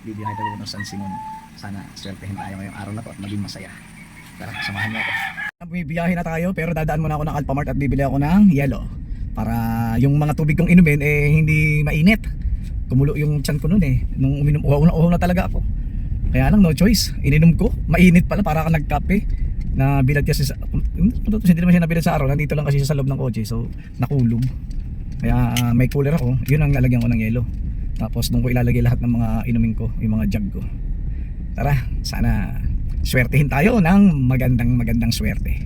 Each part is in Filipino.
Bibiyahe tayo ng San Simon. Sana swertehin tayo ngayong araw na to at maging masaya. Tara, samahan mo ako. Bibiyahe na tayo pero dadaan muna ako ng Alphamart at bibili ako ng yelo. Para yung mga tubig kong inumin hindi mainit. Kumulo yung tiyan ko noon nung uminom, uhaw na talaga ako. Kaya lang no choice, ininom ko, mainit pala para ka nagkape. Nabilad kasi sa hindi naman siya nabilad sa araw, nandito lang kasi sa loob ng kotse, so nakulog. Kaya may cooler ako, yun ang lalagyan ko ng yelo. Tapos doon ko ilalagay lahat ng mga inumin ko, yung mga jug ko. Tara, sana swertehin tayo ng magandang swerte.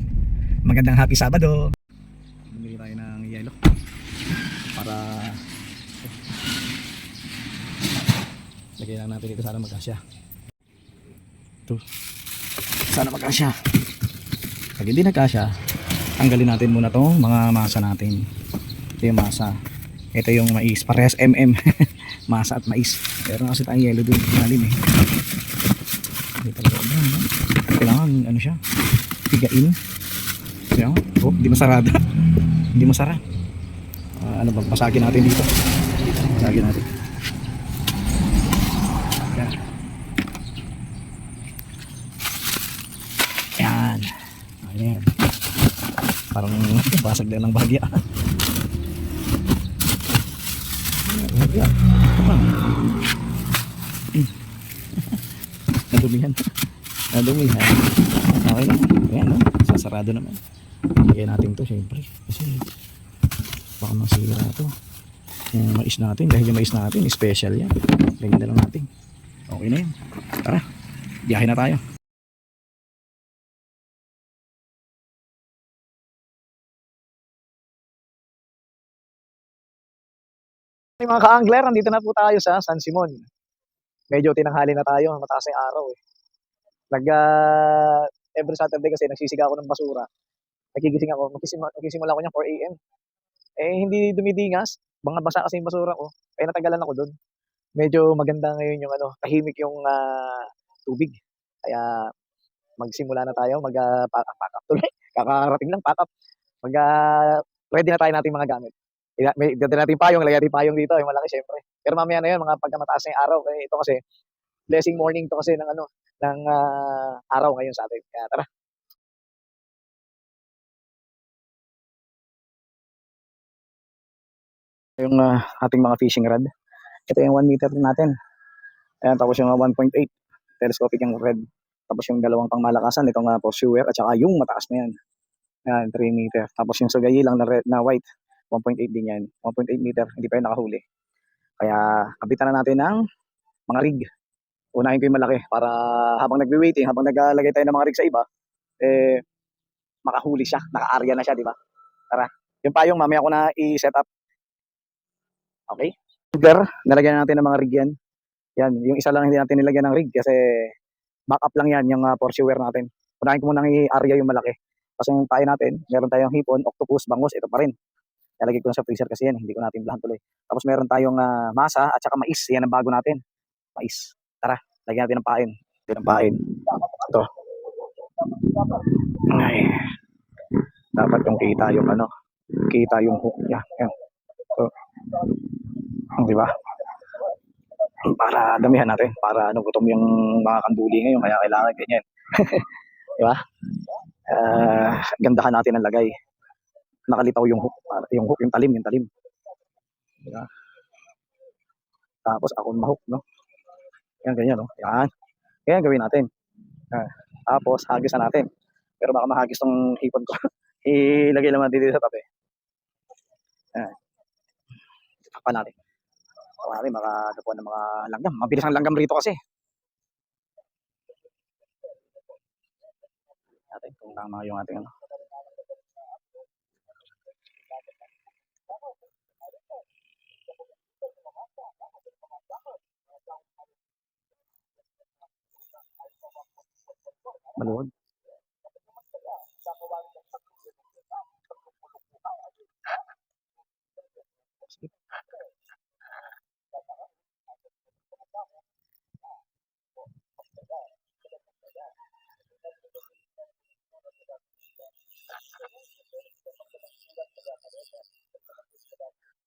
Magandang happy Sabado. Bumili tayo ng yelo para lagyan lang natin dito, sana magkasya. Ito, sana magkasya. Pag hindi nagkasya, tanggalin natin muna tong mga masa natin. Ito yung masa, ito yung mais, parehas masa at mais. Pero kasi tayong yelo dun malalim hindi talaga no? Kailangan ano siya, pigain. Kaya oh, hindi masarada. Hindi masara. Ano bang pasagin natin dito? Pasagin natin. Yan. Ayan. Parang basag lang ng bahagya. Bahagya. Nadumihan. Nadumihan. Okay lang. Ayan, no? Sasarado naman. Lagyan natin to syempre. Kasi baka masira to. Yung mais natin. Dahil yung mais natin, special yan. Lagyan na lang natin. Okay na yan. Tara. Biyahe na tayo. Mga ka-angler, nandito na po tayo sa San Simon. Medyo tinanghali na tayo, mataas na yung araw every Saturday kasi nagsisiga ako ng basura. Nagigising ako, magsisimula ako niya 4 AM. Hindi dumidingas, mga basa kasi yung basura ko. Kaya natagalan ako doon. Medyo maganda ngayon yung tahimik yung tubig. Kaya magsimula na tayo, pack up tuloy. Kakarating lang, pack up. Ready na tayo nating mga gamit. May dala natin payong, lagay natin payong dito, yung malaki syempre. Pero mamaya na yun, mga pagka mataas na yung araw. Ito kasi, blessing morning to kasi ng araw ngayon sa atin. Kaya tara. Yung ating mga fishing rod. Ito yung 1 meter natin. Ayan, tapos yung 1.8 telescopic yung red. Tapos yung dalawang pangmalakasan, itong pursuer at saka yung mataas na yan. Ayan, 3 meter. Tapos yung sugayi lang na red na white, 1.8 din yan. 1.8 meter, hindi pa yung nakahuli. Kaya kapitan na natin ng mga rig. Unahin ko yung malaki para habang nagwi-waiting, habang naglagay tayo ng mga rig sa iba, makahuli siya, naka-area na siya, di ba? Tara. Yung payong mamaya ko na i-set up. Okay? Nalagyan na natin ng mga rig yan. Yan, yung isa lang hindi natin nilagyan ng rig kasi backup lang yan, yung pursuer natin. Unahin ko muna i-area yung malaki. Kasi yung tayo natin, meron tayong hipon, octopus, bangus, ito pa rin. Nalagay ko na sa freezer kasi yan, hindi ko natin blahan tuloy. Tapos meron tayong masa at saka mais, yan ang bago natin. Mais. Tara, lagyan natin ng pain. Ng pain. Ito. Ay. Dapat yung kita yung hook niya. Yan. So, di ba? Para damihan natin, para gutom yung mga kanduli ngayon, kaya kailangan ganyan. Di ba? Gandahan natin ang lagay. Nakalitaw yung hook, yung talim. Di ba? Tapos ako mahok, no? Yan, ganyan, no? Yan. Yan gawin natin. Tapos hagis na natin. Pero baka mahagis tong hipon ko. Ilagay naman dito sa tabi. Yan. Takpan natin. Takpan natin, baka dapuan ng mga langgam. Mabilis ang langgam rito kasi. Natin kung tama yung ating maluwag.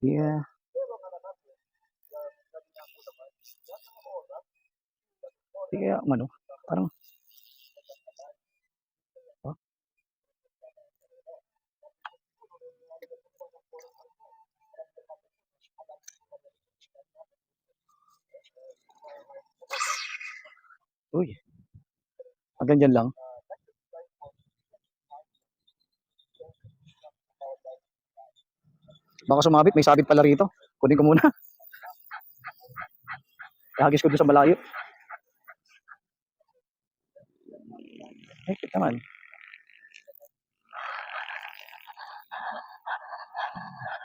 Yeah. Di kaya, ano, parang, oh, uy, hanggang dyan lang. Baka sumabit, may sabit pala rito. Kunin ko muna. Ihagis ko doon sa malayo. Kit naman.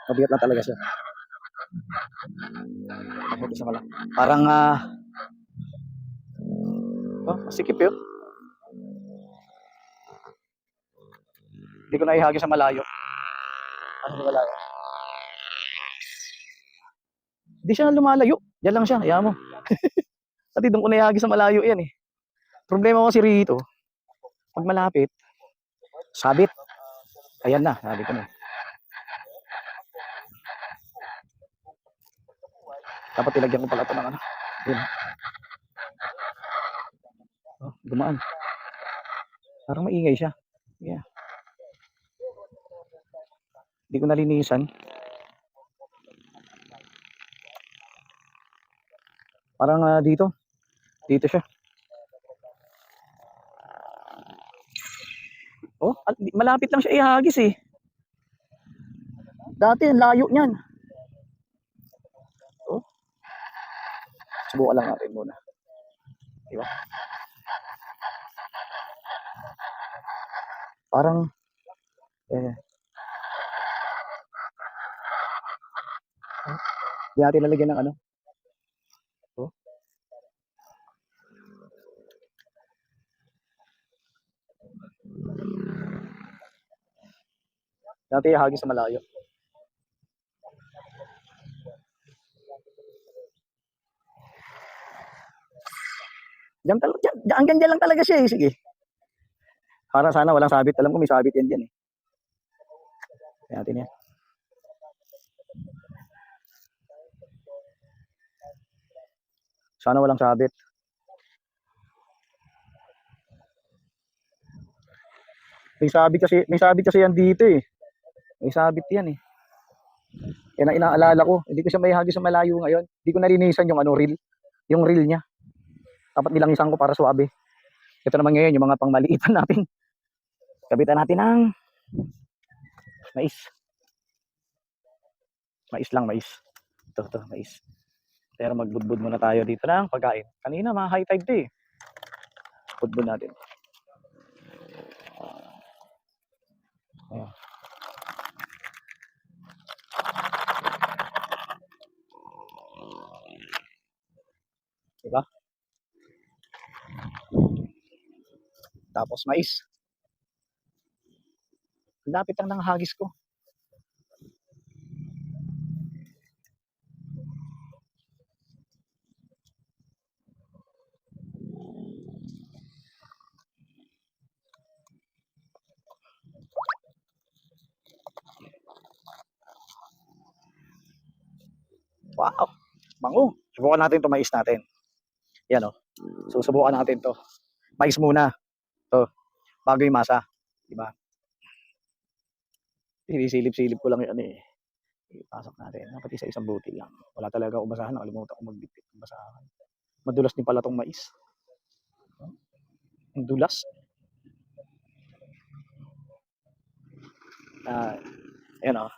Mabigat lang talaga siya. Mabuti sa mala. Parang, oh, masikip yun. Hindi ko na ihagis sa malayo. Ano malayo? Hindi siya lumalayo. Diyan lang siya. Ayaw mo. Pati doon ko na ihagis sa malayo yan eh. Problema ko si rito. Pag malapit, sabit. Ayan na, sabi ko na. Dapat ilagyan ko pala ito ng ano. Yun. Oh, dumaan. Parang maingay siya. Yeah. Hindi ko nalinisan. Parang dito. Dito siya. Oh, malapit lang siya ihagis eh. Dati, ang layo niyan. Oh. Subukan lang natin muna. Diba? Parang, di natin lalagyan ng ano. Oh. Dati ihagis sa malayo. Hanggang dyan lang talaga siya eh. Sige. Para sana walang sabit. Alam ko may sabit yan dyan eh. Kaya natin yan. Sana walang sabit. May sabit kasi yan dito eh. May sabit yan eh. Yan ang inaalala ko. Hindi ko siya may hagis sa malayo ngayon. Hindi ko narinisan yung ano reel. Yung reel niya. Dapat nilangisan ko para suabe. Ito naman ngayon yung mga pangmaliitan natin. Kabitan natin ng mais. Mais lang, mais. Ito, mais. Pero magbudbud muna tayo dito ng pagkain. Kanina, mga high tide to eh. Budbud natin. Ayan. Diba? Tapos mais. Lapit lang ng hagis ko. Wow, bango. Subukan natin to mais natin. Yan o. Susubukan natin to. Mais muna. To. Bago yung masa. Diba? Sinisilip-silip ko lang yung ano eh. Ipasok natin. Dapat isa isang butil lang. Wala talaga akong basahan. Nakalimutan ko magbitbit ng basahan. Madulas din pala tong mais. Ang dulas. Ayan o.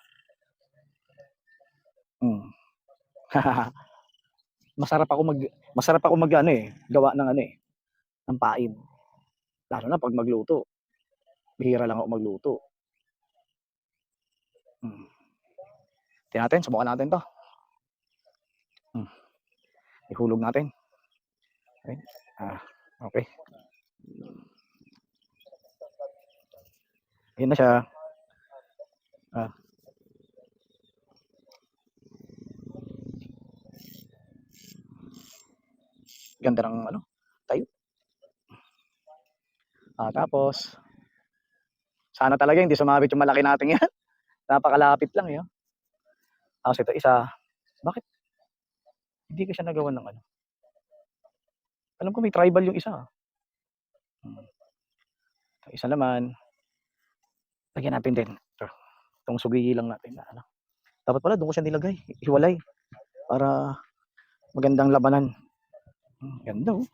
Masarap ako mag ano eh, gawa ng ano eh, ng pain. Lalo na pag magluto. Bihira lang ako magluto. Tingnan natin, subukan natin 'to. Ihulog natin. Okay. Okay. Ayun na siya. Ganda ng ano, tayo. Tapos sana talaga hindi sumabit yung malaki nating yan. Napakalapit lang yun. Tapos ito isa. Bakit hindi ko siya nagawa ng ano? Alam ko may tribal yung isa. Hmm. Isa naman, lagyan natin din. Itong sugi lang natin na ano. Dapat pala doon ko siya nilagay. Hiwalay. Para magandang labanan. Ganda oh.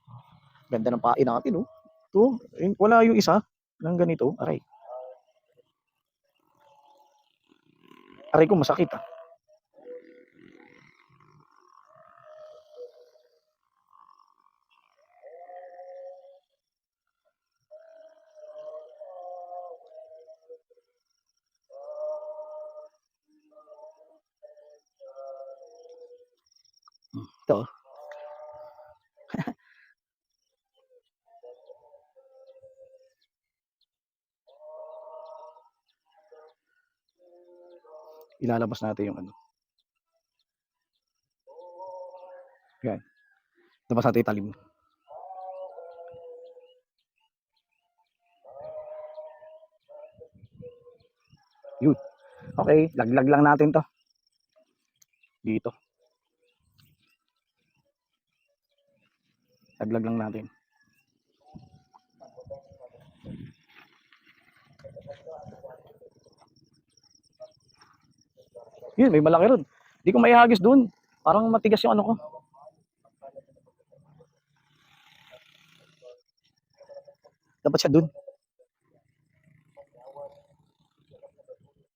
Ganda ng pain natin oh. Ito, wala yung isa ng ganito. Aray. Aray ko masakit ah. Ito. Ilalabas natin yung ano. Yan. Labas natin yung talim. Yun. Okay, laglag lang natin to. Dito. Laglag lang natin. Yun, may malaki ron. Hindi ko maihagis dun. Parang matigas yung ano ko. Dapat siya dun.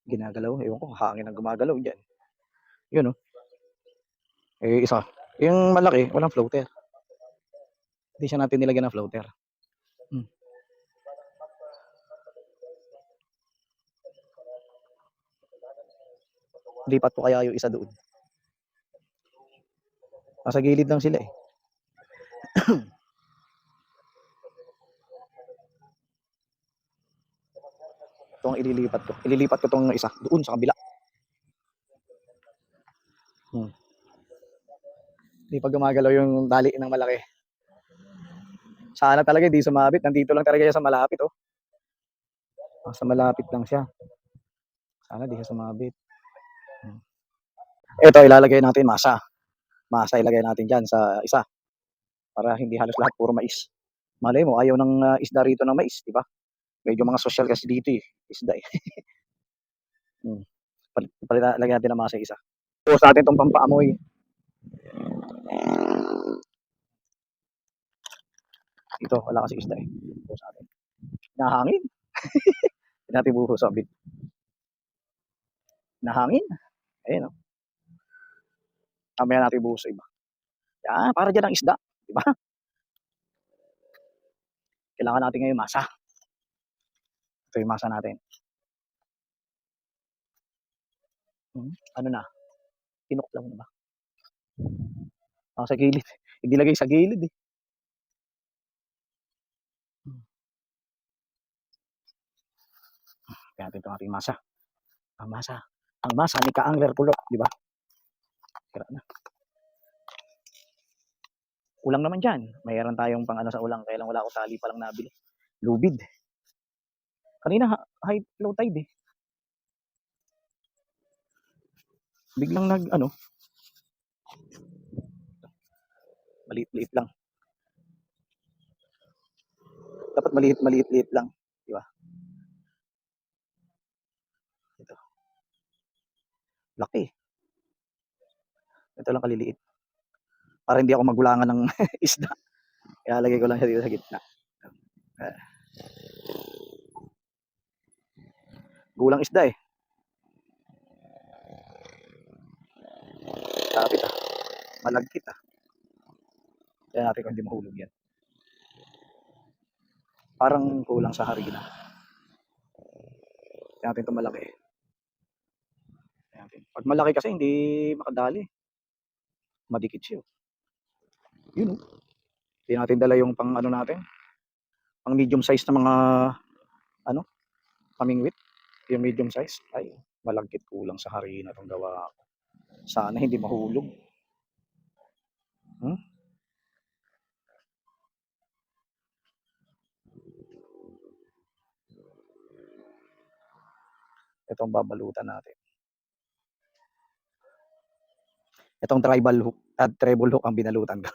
Ginagalaw. Ewan ko, hangin ang gumagalaw dyan. Yun oh. Eh, isa. Yung malaki, walang floater. Hindi siya natin nilagyan ng floater. Hmm. Lipat ko kaya yung isa doon. Nasa gilid lang sila eh. Ito ang ililipat ko. Ililipat ko tong isa doon sa kabila. Hindi pa gumagalaw yung tali ng malaki. Sana talaga hindi sumabit. Nandito lang talaga siya sa malapit oh. Sa malapit lang siya. Sana di siya sumabit. Ito ilalagay natin masa. Masa ilagay natin dyan sa isa. Para hindi halos lahat puro mais. Malay mo, ayaw ng isda rito ng mais, di ba? Medyo mga social kasi dito eh. Isda eh. Lagyan natin ng masa isa. Tapos natin itong pampaamoy. Ito, wala kasi isda eh. Tapos natin. Nahangin. Hindi natin buhos sa bit. Nahangin. Ayun oh. Mamaya natin buhos sa iba. Yan, para dyan ang isda. Di ba? Kailangan natin ngayon masa. Ito yung masa natin. Ano na? Kinok lang na ba? Sa gilid. Hindi lagay sa gilid eh. Kaya natin itong ating masa. Ang masa. Ang masa ni Ka-Angler Kulot. Di ba? Kira na. Ulang naman dyan. Mayroon tayong pang ano sa ulang. Kaya lang wala akong tali pa lang nabili. Lubid. Kanina high low tide eh. Biglang maliit-liit lang. Dapat maliit-liit lang. Di ba? Ito. Laki. Ito lang kaliliit. Para hindi ako magulangan ng isda. Kaya lagay ko lang siya dito sa gitna. Gulang isda eh. Tapit ah. Malagkit ah. Kaya natin kung hindi mahulog yan. Parang kulang sa harina. Kaya natin ito malaki. Pag malaki kasi hindi makadali. Madikit siya. Yun oh. Hindi natin dala yung pang ano natin. Pang medium size na mga kamingwit. Yung medium size. Ay, malagkit, kulang sa harina itong gawa ko. Sana hindi mahulog. Itong babalutan natin. Itong treble hook ang binalutan ko.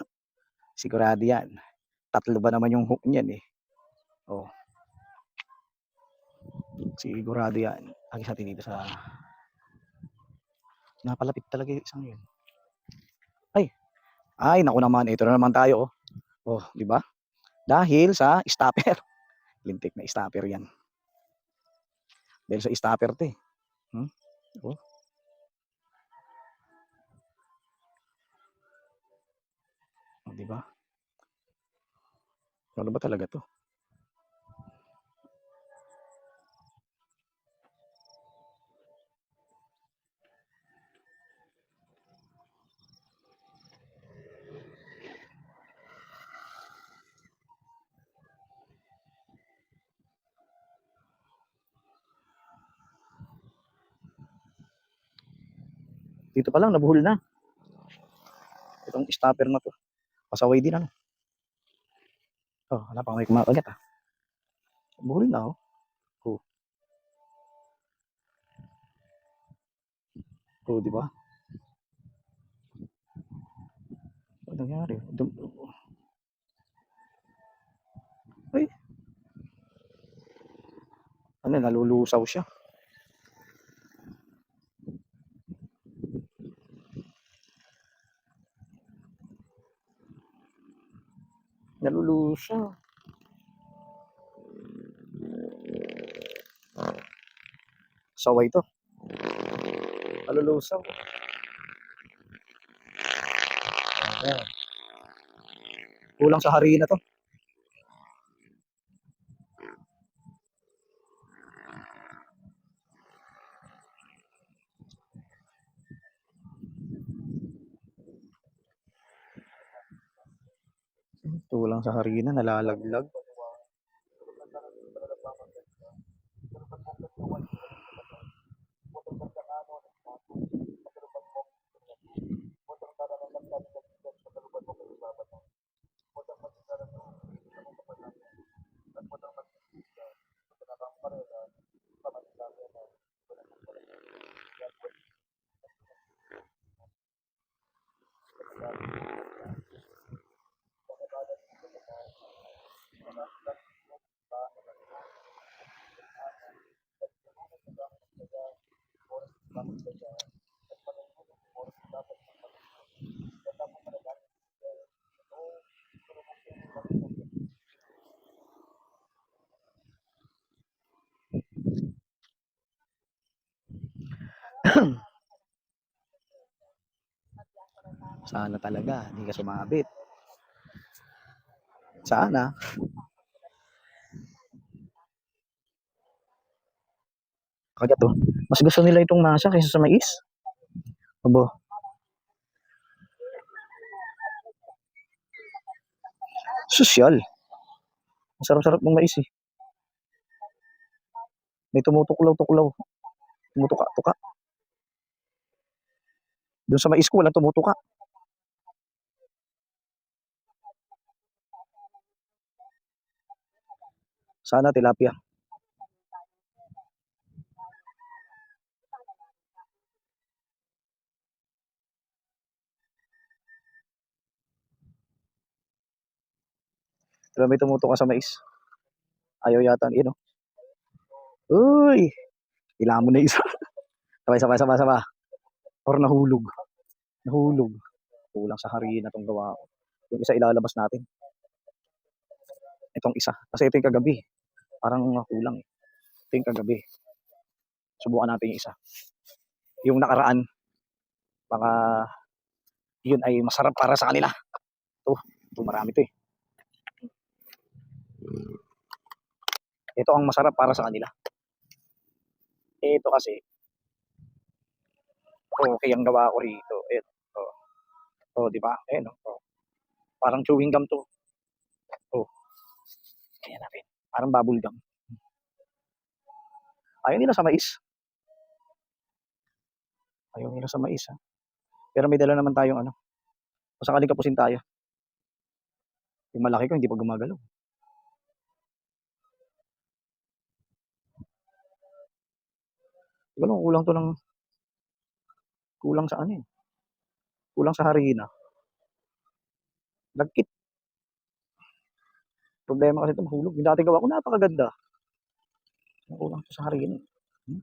Sigurado yan. tatlo ba naman yung hook niyan eh. Oh, sigurado yan. Agis natin dito sa... Napalapit talaga yung isang yun. Ay, ay, naku naman, ito na naman tayo. Oh, di ba? Dahil sa stopper. Lintik na stopper yan. Dahil sa stopper to eh. Oh, di ba? Ano ba talaga to? Dito pa lang, nabuhol na. Itong stopper na to. Pasaway din ano. Oh, wala pa may kumakagat ah. Nabuhol na oh. Oh, oh di ba? Ano nangyari? Ay, ano, nalulusaw siya. Nalulusaw. Saway to. Nalulusaw. Ayan. Kulang sa harina to. Kulang sa harina, nalalaglag. Sana talaga, hindi ka sumabit. Sana. Kagat to. Mas gusto nila itong masa kaysa sa mais. Abo, sosyal. Masarap-sarap ng mais eh. May tumutuklaw-tuklaw. Tumutuka-tuka. Doon sa mais ko, walang tumutuka. Sana tilapia. Pero may tumutuka sa mais. Ayaw yata. Yun oh. Uy! Kailangan mo na isa. Sabay. Or nahulog. Nahulog. Kulang sa harina itong gawa ko. Yung isa ilalabas natin. Itong isa. Kasi ito yung kagabi. Parang kulang eh. Ito yung kagabi. Subukan natin yung isa. Yung nakaraan, baka yun ay masarap para sa kanila. Ito marami to eh. Ito ang masarap para sa kanila. Ito kasi, okay ang gawa ko rito. Ito. Oh, di ba? Ayan oh. Parang chewing gum to. Oh, ayan natin. Parang bubble gum. Ayaw nila sa mais. Ayaw nila sa mais ha. Pero may dala naman tayong ano. Kung sakaling kapusin tayo. Yung malaki ko hindi pa gumagalaw. Siguro kulang to ng kulang sa ano eh. Kulang sa harina. Lagkit. Problema kasi ito mahulog. Yung dating gawa ko napakaganda. Kulang ito sa harina. Hmm?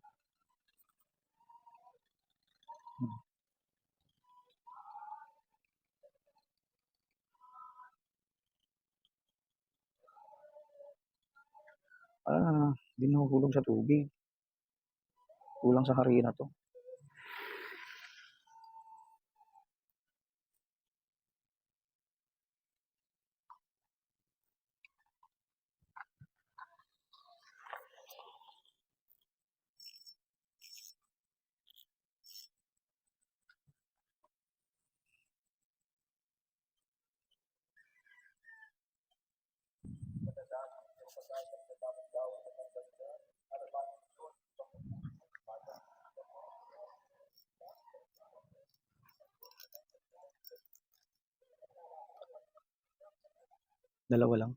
Hindi nahuhulog sa tubig. Kulang sa harina to. Dalawa lang.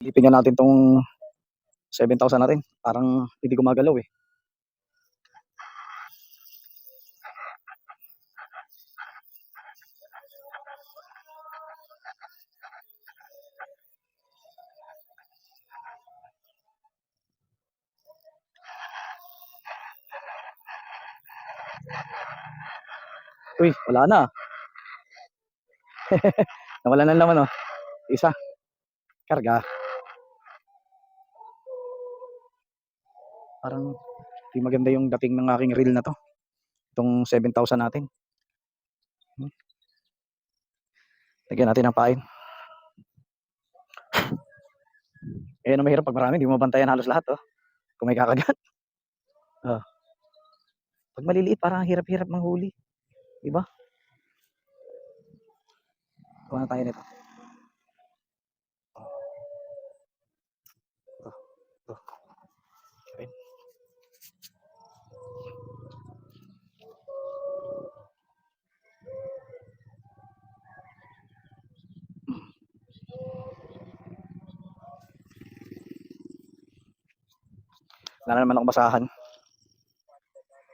Ilipin nga natin tong 7,000 natin. Parang hindi gumagalaw eh. Uy, wala na. Nawala na naman oh. Isa. Karga. Parang di maganda yung dating ng aking reel na to. Itong 7,000 natin. Lagyan natin ng pain. Ayan ang mahirap pag marami. Di mo mabantayan halos lahat oh. Kung may kakagat. Oh. Pag maliliit parang hirap-hirap manghuli. Diba? Kuha na tayo nito. Okay. Wala na naman akong basahan.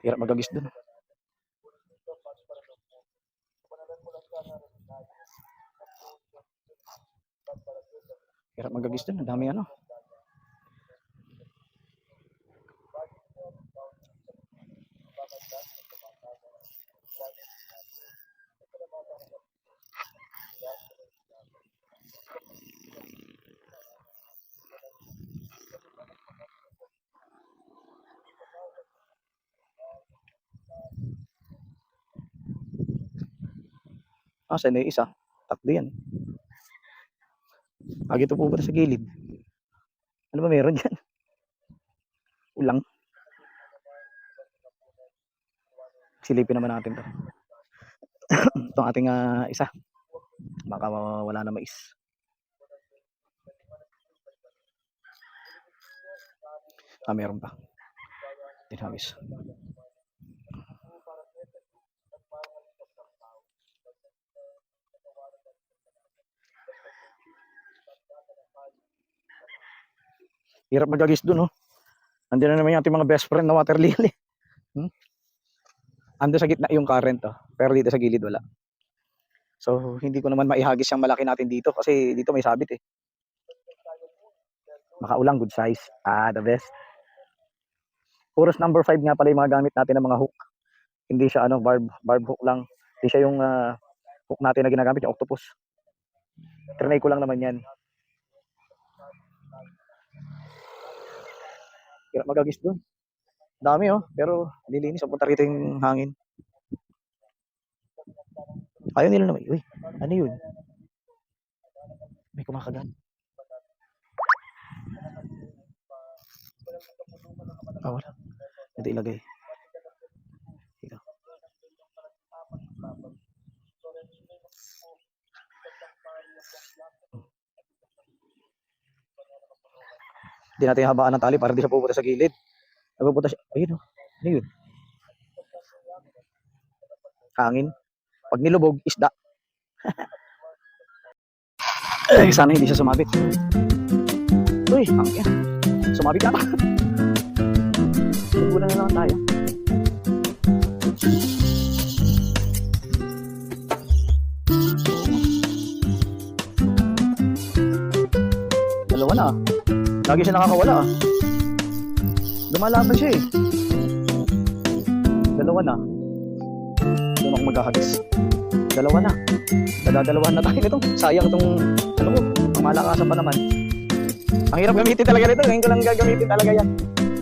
Hirap magagis dun. Hirap magagis dun. Ang dami ano. Saan na yung isa? Tatlo yan. Ito po ba sa gilid? Ano ba meron dyan? Ulang. Silipin naman natin to. Itong ating isa. Baka wala na mais. Meron pa. Tinawis. Hirap magagis dun, oh. Nandiyan na naman yung ating mga best friend na water lily. Ando sa gitna yung current, oh. Pero dito sa gilid wala. So, hindi ko naman maihagis yung malaki natin dito kasi dito may sabit eh. Makaulang, good size. The best. Puros number 5 nga pala yung mga gamit natin ng mga hook. Hindi siya barb hook lang. Hindi siya yung hook natin na ginagamit, yung octopus. Trinay ko lang naman yan. Hirap magagis doon. Dami oh, pero nilinis. Punta rito yung hangin. Ayaw nila naman. Uy, ano yun? May kumakagat. Wala. Hindi ilagay. Dito. Hindi natin habaan ng tali para hindi siya pupunta sa gilid. Nagpupunta siya. Ayun oh. Ano yun? Hangin. Pag nilubog, isda. Sana hindi siya sumabit. Uy, hangin. Sumabit ka pa. Nagbulan na lang tayo. Lagi siya nakakawala ah. Lumalaban siya eh. Dalawa na. Doon ako magkakagis. Dalawa na. Dadalawahan na tayo nito. Sayang itong ano ko. Ang malakasan pa naman. Ang hirap gamitin talaga nito. Ngayon ko lang gagamitin talaga yan.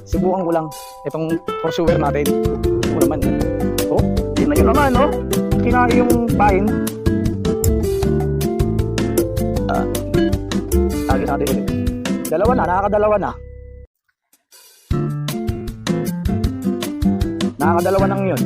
Subukan ko lang. Itong pursuer natin. Ito naman. Oh, yun na yun naman oh. Kinain yung pain. Agis natin ulit. Dalawa na. Nakakadalawa na. Nakakadalawa nang yun.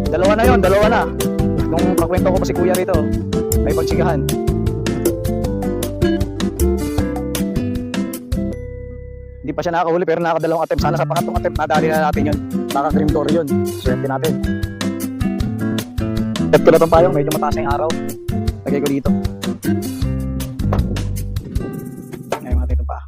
Dalawa na yun, dalawa na. Nung kakwento ko pa si kuya rito, may pagsigahan. Hindi pa siya nakakahuli pero nakakadalawang attempt. Sana sa pangatlong attempt nadali na natin yun. Nakakrim door yun. Swerte natin. Set ko na itong payong, medyo mataas na yung araw. Lagay ko dito. Ngayon natin ito pa.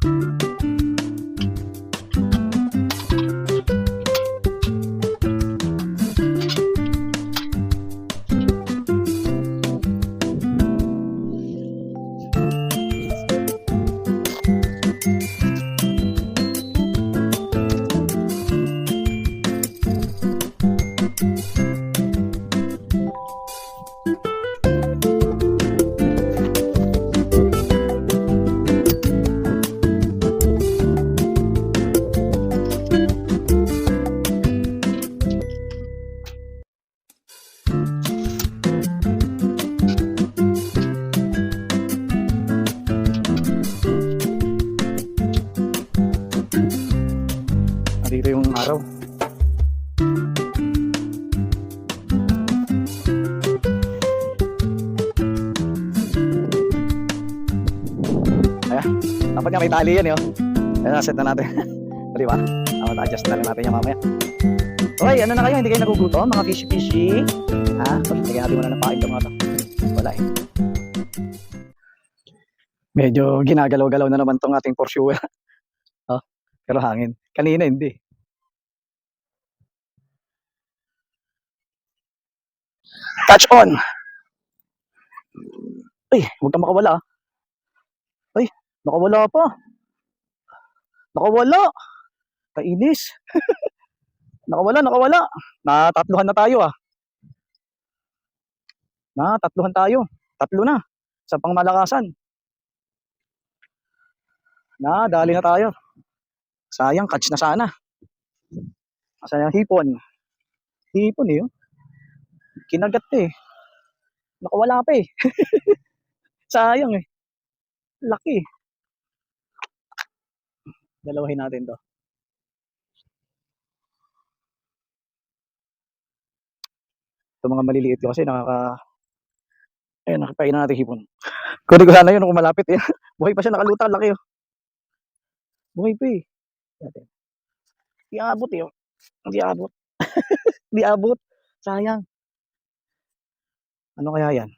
Dito yung araw. Ayan. Dapat nga may tali yan eh. Ayan, set na natin. Di ba? Adjust na lang natin yan mamaya. Okay, ano na kayo? Hindi kayo nagugutom? Mga fishy-fishy? Ha? Lagyan natin muna ng pain mga to. Wala eh. Medyo ginagalaw-galaw na naman tong ating pursuer. Oh, pero hangin. Kanina hindi. Catch on! Ay, huwag kang makawala ah. Ay, nakawala pa. Nakawala. Kainis. Nakawala. Natatluhan na tayo ah. Natatluhan tayo. Tatlo na. Sa pangmalakasan. Dali na tayo. Sayang, catch na sana. Sayang hipon. Hipon eh. Kinagat eh. Nakawala pa eh. Sayang eh. Laki. Dalawahin natin to. Ito mga maliliit ko kasi ayun, nakapain na natin hipon. Kunin ko sana yun kung malapit eh. Buhay pa siya, nakalutang, laki oh. Buhay pa eh. Hindi abot eh. Hindi abot. Hindi abot. Sayang. Ano kaya yan?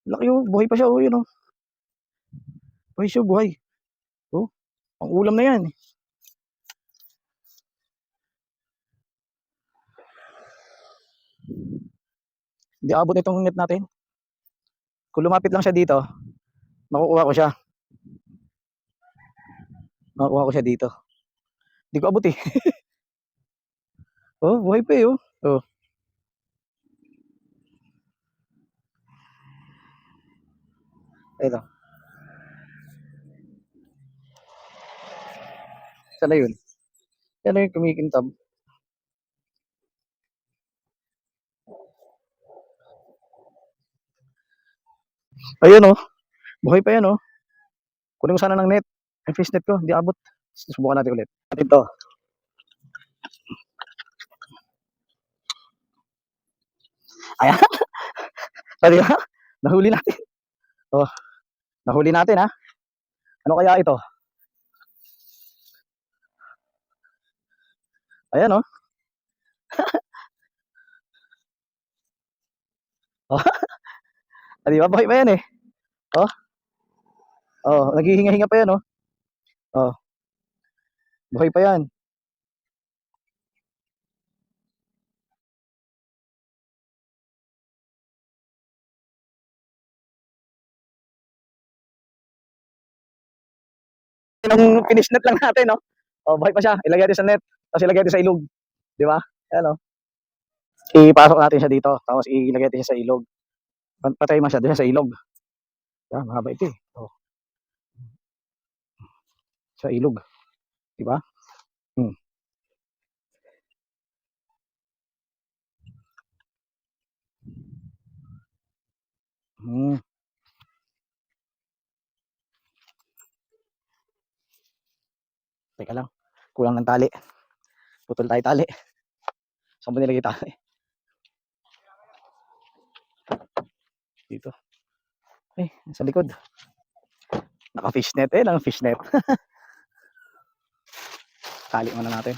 Laki oh, buhay pa siya oh, yun oh. Buhay siya, buhay. Oh, ang ulam na yan. Hindi abot itong net natin. Kung lumapit lang siya dito, makukuha ko siya. Makukuha ko siya dito. Hindi ko abot eh. Oh, buhay pa eh oh. Oh. Ito. Sana yun. Yan na yung kumikintab. Ayun oh. Buhay pa yan oh. Kunin ko sana ng net. Yung fish net ko, hindi abot. Subukan natin ulit. Ito. Ayan. So, di ba? Nahuli natin. Oh, nahuli natin ha. Ano kaya ito? Ayan oh. Oh, di ba? Buhay pa yan eh. Oh, oh, naghihinga-hinga pa yan oh. Oh, buhay pa yan. Nung finish net lang natin no. Oh, buhay pa siya. Ilagay natin sa net. Tapos ilagay natin sa ilog. Di ba? Ayan oh. Ipasok natin siya dito. Tapos ilagay natin siya sa ilog. Patay man siya doon sa ilog. Yan, mahaba ito eh. Oh, sa ilog. Di ba? Hmm. Hmm. Teka lang. Kulang ng tali. Putol tayo tali. Saan ba nilagay tali? Dito. Eh, sa likod. Naka fishnet eh. Naka fishnet. Tali muna natin.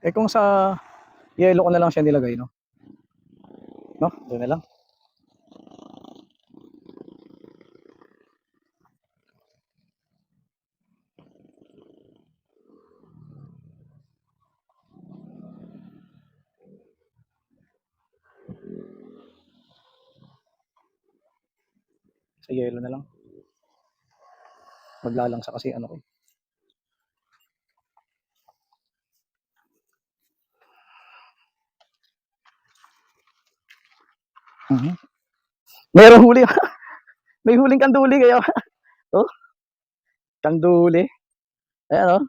Eh kung sa yellow ko na lang siya nilagay, no? No? Doon na lang. Sa yellow na lang. Maglalang sa kasi ano ko. Mhm. Merong huli. May huling kanduli kayo. Oh, kanduli. Ayan oh.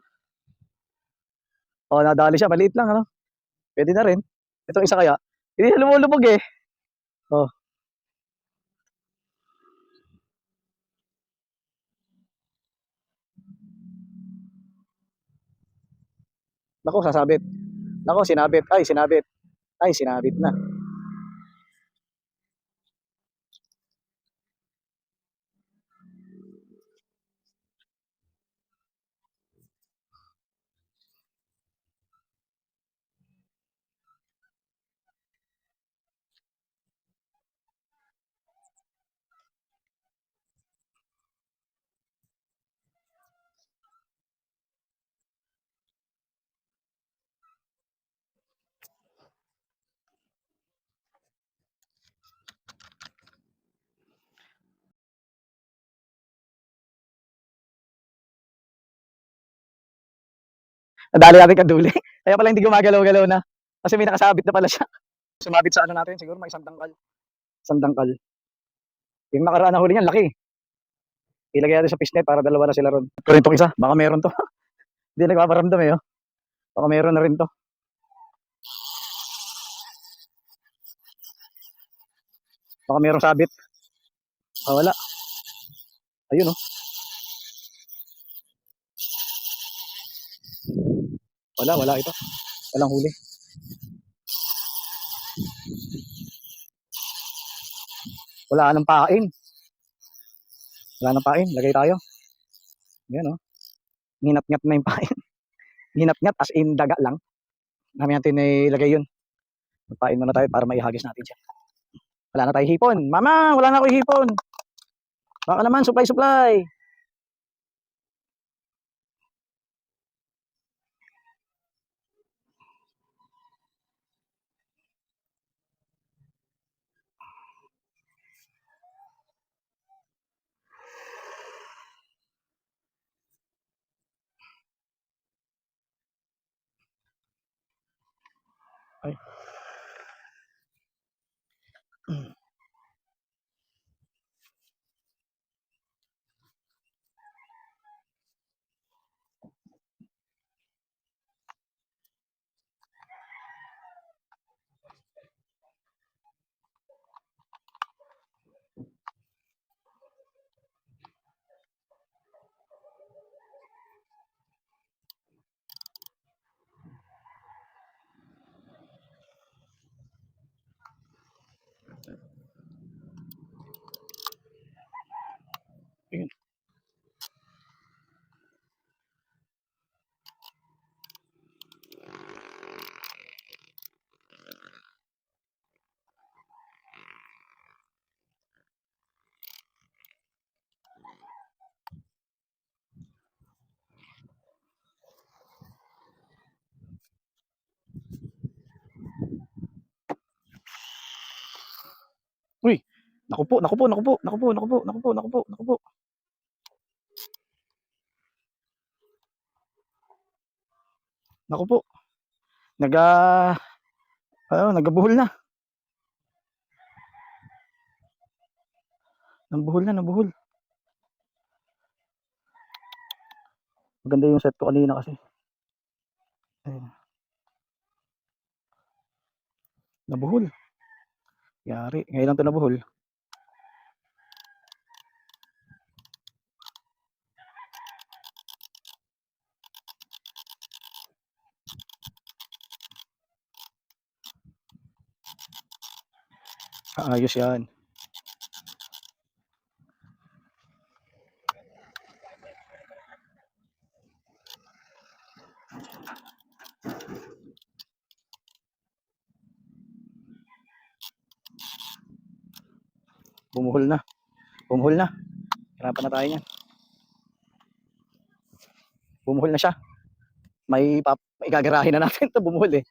Oh, nadali siya. Maliit lang, ano? Pwede na rin. Itong isa kaya. Hindi siya lumulubog eh. Oh, nako, sasabit. Nako, sinabit. Ay, sinabit. Ay, sinabit na. Nadali natin kanduli. Kaya pala hindi gumagalaw-galaw na. Kasi may nakasabit na pala siya. Sumabit sa ano natin. Siguro may isang dangkal. Isang dangkal. Yung nakaraan na huli niyan, laki. Ilagay natin sa fishnet para dalawa na sila ron. Pero itong isa, baka meron to. Hindi nagpaparamdam eh. Oh. Baka meron na rin to. Baka merong sabit. Ah, wala. Ayun oh. Wala ito. Walang huli. Wala nang pain. Wala nang pain. Lagay tayo. Yan oh. Ninat-ngat na yung pain. Ninat-ngat as in daga lang. Namin natin ilagay yun. Magpain muna tayo para maihagis natin siya. Wala na tayo hipon. Mama, wala na ako hipon. Baka naman, supply. Ay. Ayun. Uy, naku po, naku po, naku po, naku po, naku po, naku po, naku po, naku po. Naku po. Nagabuhol na. Nabuhol. Maganda yung set ko kanina kasi. Ayun. Nabuhol. Yari. Ngayon lang ito nabuhol. Ayos yan. Bumuhol na. Bumuhol na. Hirapan na tayo niyan. Bumuhol na siya. May gagarahin na natin ito. Bumuhol eh.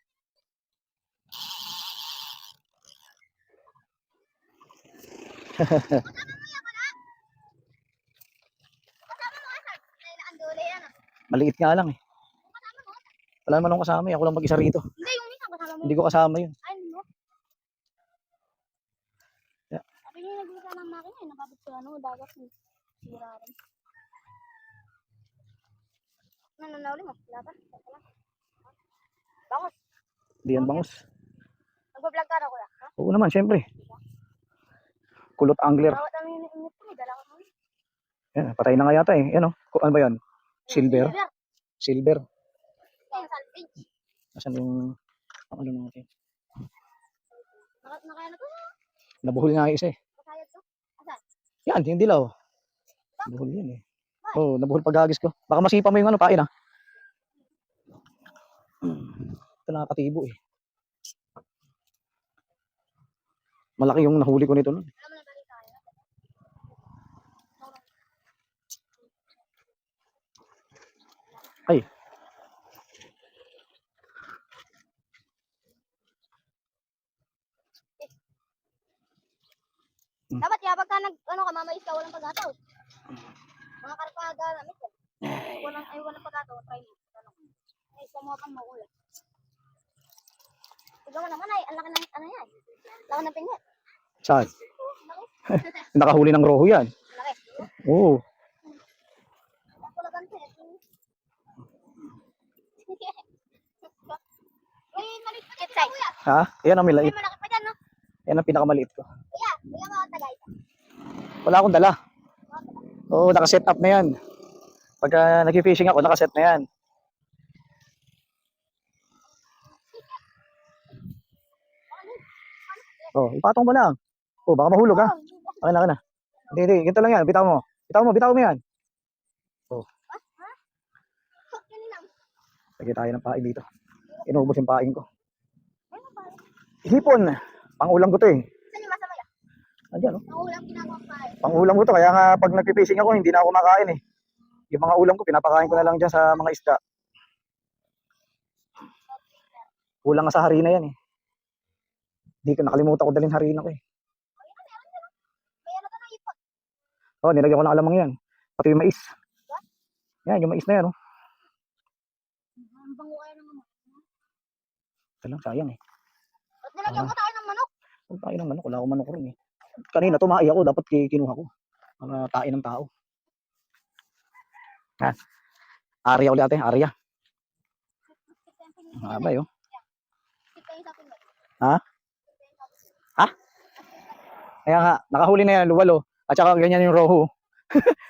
Maliit nga lang eh. Wala naman akong kasama eh. Ako lang mag-isa rito. Hindi, yung isa kasama mo. Hindi ko kasama yun. Ay, no? Yeah. Sabi niya nagbuka ng makina eh. Nakabit sa dagat eh. Sira rin. Nananauli mo? Wala pa? Bangus. Hindi yan bangus. Nagbablog ka na kuya? Ha? Oo naman, syempre. Kulot angler. Bawat ang init ko eh. Dala ko mo. Yan, patay na nga yata eh. Ano ba yan? Silver. Silver. Yan, salvage. Asan yung ano natin? Nakaya na to. Nabuhol nga isa eh. Kasayad to. Asan? Yan, yung dilaw. Nabuhol yun eh. Oh, nabuhol paghagis ko. Baka masipa mo yung ano, pain ah. Ito nakakatibo eh. Malaki yung nahuli ko nito nun. Alam mo na balik tayo. Ay. Dapat ya pagka mamais ka walang pagataw. Mga karpaga namin ko. Walang pagataw, try mo. Ay, samuapan mo ulit. Tignan mo naman ay, ang laki ng ano yan. Laki ng pinyet. Saan? Nakahuli ng roho yan. Laki. Oo. Ang kulagan to eh. May maliit pa dyan kuya. Ha? Yan ang May milait. malaki pa dyan no? Yan ang pinakamaliit ko. Kuya, bigyan mo ako tagay. Wala akong dala. Oo, nakaset up na yan. Pagka nag-fishing ako, nakaset na yan. Oh, ipatong mo lang. Oh, baka mahulog ha. Okay na, okay na. Hindi, ganito lang yan. Bitaw mo yan. Oh. Yun lang. Lagay tayo ng pain dito. Inubos yung pain ko. Ano pa? Hipon. Pangulam ko to eh. Saan yung masama yan? Andiyan oh. Ang ulam ginagawa pa eh. Pangulam ko to. Kaya nga pag nagpipishing ako, hindi na ako kumakain eh. Yung mga ulam ko, pinapakain ko na lang dyan sa mga isda. Kulang nga sa harina yan eh. Hindi ko nakalimutan ko dalhin harina ko eh. May ano ka na ipot. Oh, nilagyan ko ng alamang yan. Pati yung mais. Yan, yung mais na yan oh. Ang bango kaya ng manok. Talang sayang eh. Ba't nilagyan mo tayo ng manok? Huwag tayo ng manok, wala akong manok rin eh. Kanina tumai ako, dapat kinuha ko. Mga tain ng tao. Ha? Arya ulit ate, Arya. Abay oh. Ha? Ha? Kaya nga, nakahuli na yan, luwalo. At saka ganyan yung roho.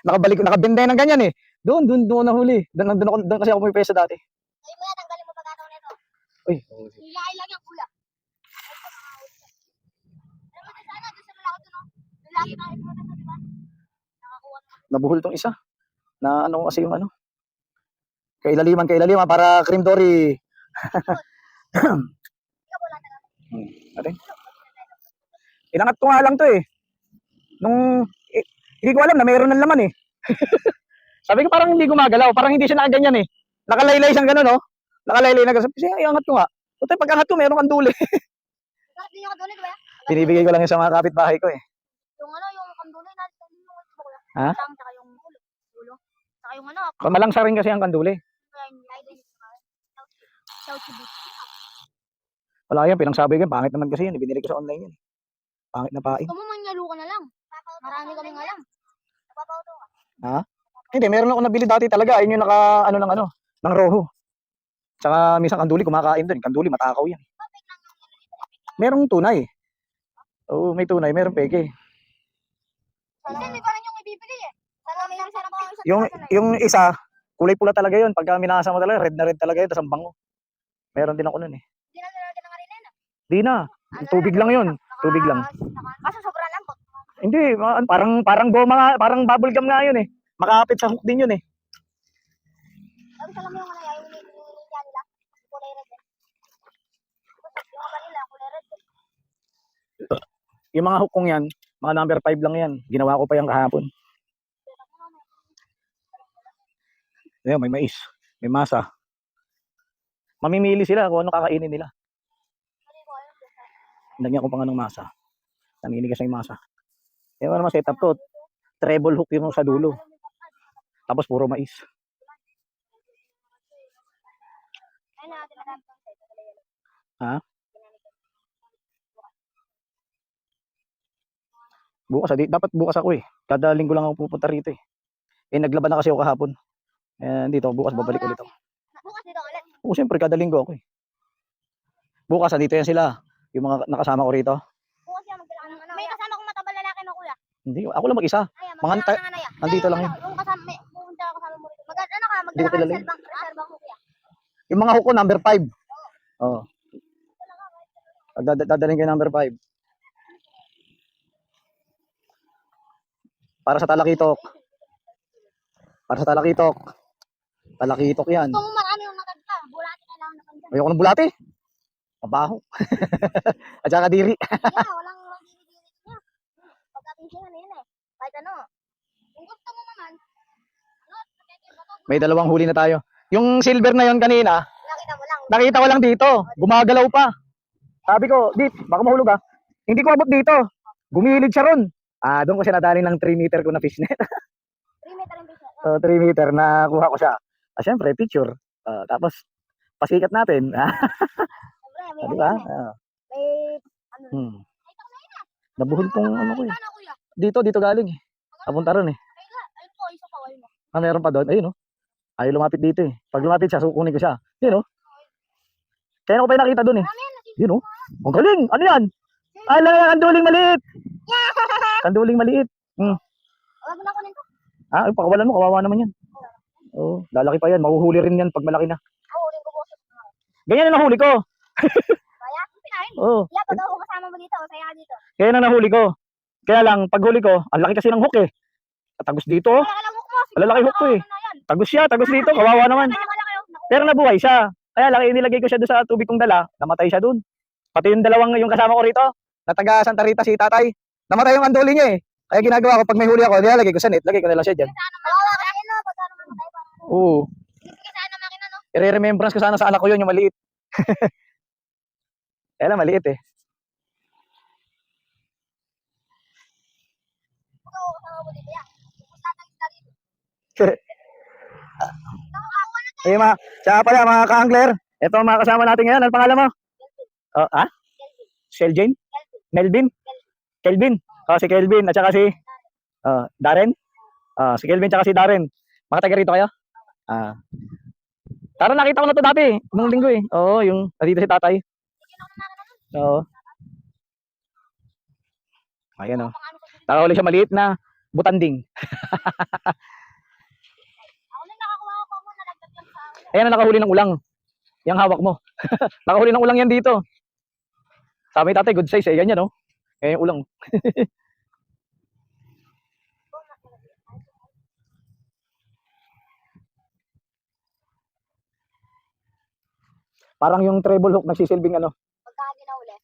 Nakabalik, nakabenda ng ganyan eh. Doon nahuli. Doon kasi ako may pesa dati. Ay mo yan, tanggalin mo pagkataw nito. Uy, Hilay lang yung kuya. Alam mo, sana, doon sa lalaki doon, no? Lalaki tayo mo na, di ba? Nakakuha na. nabuhol tong isa. Na ano kasi yung ano. Kailaliman para cream dory. Ikaw wala na. Ate. Inangat ko nga lang to eh. Hindi ko alam na mayroon ng laman eh. Sabi ko parang hindi gumagalaw, parang hindi siya nakaganyan eh. Nakalaylay siyang gano'n, no? Nakalaylay na gano'n. Kasi iangat ko nga. Puti pagkangat ko, mayroon kang duli. Bakit din yung kanduli, di ba? Binibigay ko lang yun sa mga kapitbahay ko eh. Yung ano, yung kanduli natin, yung kuya. Ha? Lang, tsaka yung ulo. Ulo. Tsaka yung ano, Malangsa rin kasi ang kanduli. kaya yung idol. South Cebu. Wala yan, pinangsabi ko, pangit naman kasi yun. Binili ko sa online yun. Pangit na paing. Gusto mo manyalo ka na lang. Marami kami nga lang. Napapauto ka. Ha? Hindi, meron ako nabili dati talaga. Ayun yung naka, ng roho. Tsaka minsan kanduli, kumakain doon. Kanduli, matakaw yan. Merong tunay. Oo, may tunay, merong peke. Minsan may parang yung ibibili eh. Sarami lang sarap ako sa Yung isa, kulay pula talaga yun. Pagka minasa mo talaga, red na red talaga yun. Tapos ang bango. Meron din ako nun eh. Hindi na nilagyan ng arena na. Di na. Tubig lang yun. Tubig lang. Kaso sobrang lambot. Hindi, parang goma nga, parang bubble gum nga yun eh. Makapit sa hook din yun eh. Tapos alam mo yung ano yung nila nila. Kulay red eh. Yung mga nila, kulay red eh. Yung mga hook kong yan, mga number 5 lang yan. Ginawa ko pa yan kahapon. Ayun, may mais. May masa. Mamimili sila kung ano kakainin nila. Lagyan ko pa nga ng masa. Naninigas na yung masa. Yung naman setup to. Treble hook yung sa dulo. Tapos puro mais. Ayun natin natin. Ha? Bukas, dapat bukas ako eh. Kada linggo lang ako pupunta rito eh. Naglaban na kasi ako kahapon. Dito, bukas babalik ulit ako. Bukas dito ulit. Oo, siyempre, kada linggo ako eh. Bukas, dito yan sila. Yung mga nakasama ko rito. Bukas yan, magdala ka ng ano. May kasama kong matabal lalaki no kuya. Hindi, ako lang mag-isa. Ayan, Mga magdala ka ng ano yan. nandito lang yun. Yung kasama, may pupunta ka kasama mo rito. Ano ka, Hindi ko magdala ka kilala ng yun. reserve mo kuya. Yung mga hook ko, number 5. Oo. Dadalhin ko yung number 5. Para sa talakitok. Para sa talakitok. Talakitok yan. Kung marami yung natagpa, bulati na lang na kanjan. Ayoko ng bulate. Mabaho. At saka diri. Yeah, walang dinidirit niya. Pagka-fishing ano yun eh. Kahit ano. Kung gusto mo naman, May dalawang huli na tayo. Yung silver na yon kanina, nakita mo lang. nakita ko lang dito. Gumagalaw pa. Sabi ko, Dit, baka mahulog ah. Hindi ko abot dito. Gumilid siya ron. Doon ko siya nadali ng 3 meter ko na fishnet. 3 meter yung fish. So, 3 meter na kuha ko siya. Syempre, picture. Tapos, pasikat natin. Siyempre, may ano Diba? yun eh. May ano. Nakita ko na yun ah. Nabuhol tong ano ko eh. Ano kuya? Dito galing eh. Papunta ron eh. Ayun po, isa pa ayun. Meron pa doon. Ayun oh. Ayaw lumapit dito eh. Pag lumapit siya, kukunin ko siya. Yun oh. Kaya ko pa yung nakita doon eh. Yun oh. Ang galing. Ano yan? Kanduling maliit. Kanduling maliit. Wag na kunin to. Yung pakawalan mo, kawawa naman yan. Oo, lalaki pa yan. Mahuhuli rin yan pag malaki na. Uling ko po. Ganyan yung nahuli ko. Kaya, pinahin. Oo. Yeah, pag ako kasama mo dito, saya ka dito. Kaya na nahuli ko. Kaya lang, pag huli ko, ang laki kasi ng hook eh. Tagos dito oh. Alam mo ko mo. Malalaki hook ko eh. Ano na yan? Tagos siya, tagos dito. Kawawa naman. Kaya malaki yung naku. Pero nabuhay siya. Kaya lang, inilagay ko siya doon sa tubig kong dala, namatay siya doon. Pati yung dalawang yung kasama ko rito, na taga Santa Rita si tatay, namatay yung andoli niya eh. Kaya ginagawa ko, pag may huli ako, nilalagay ko sa net, lagay ko na lang siya dyan. Kawawa kasi no, pag ano mamatay pa. Oo. Sige sana makina no. I-remembrance ko sana sa anak ko yun, yung maliit. Kaya lang, maliit eh. Ikaw kasama mo dito yan. Tapos lahat ng isda dito. Ikaw ako na Eh, siya pala mga ka-angler. Ito ang mga kasama natin ngayon. Ano pangalan mo? Oh, ah? Sheljane? Melvin? Kelvin? Oh, si Kelvin at saka si Darren? Si Kelvin at saka si Darren. Mga taga rito kayo? Ah. Tara, nakita ko na to dati. Nung linggo eh. Oo, yung nandito si tatay. Oo. Ayan oh. Nakahuli siya maliit na butanding. Ako na nakakuha ko mo nalagdag lang sa akin. Ayan ang nakahuli ng ulang. Yang hawak mo. Nakahuli ng ulang yan dito. Sabi tatay, good size eh. Yan yan oh. Ayan yung ulang. Parang yung treble hook nagsisilbing ano. Pagka ginahuli.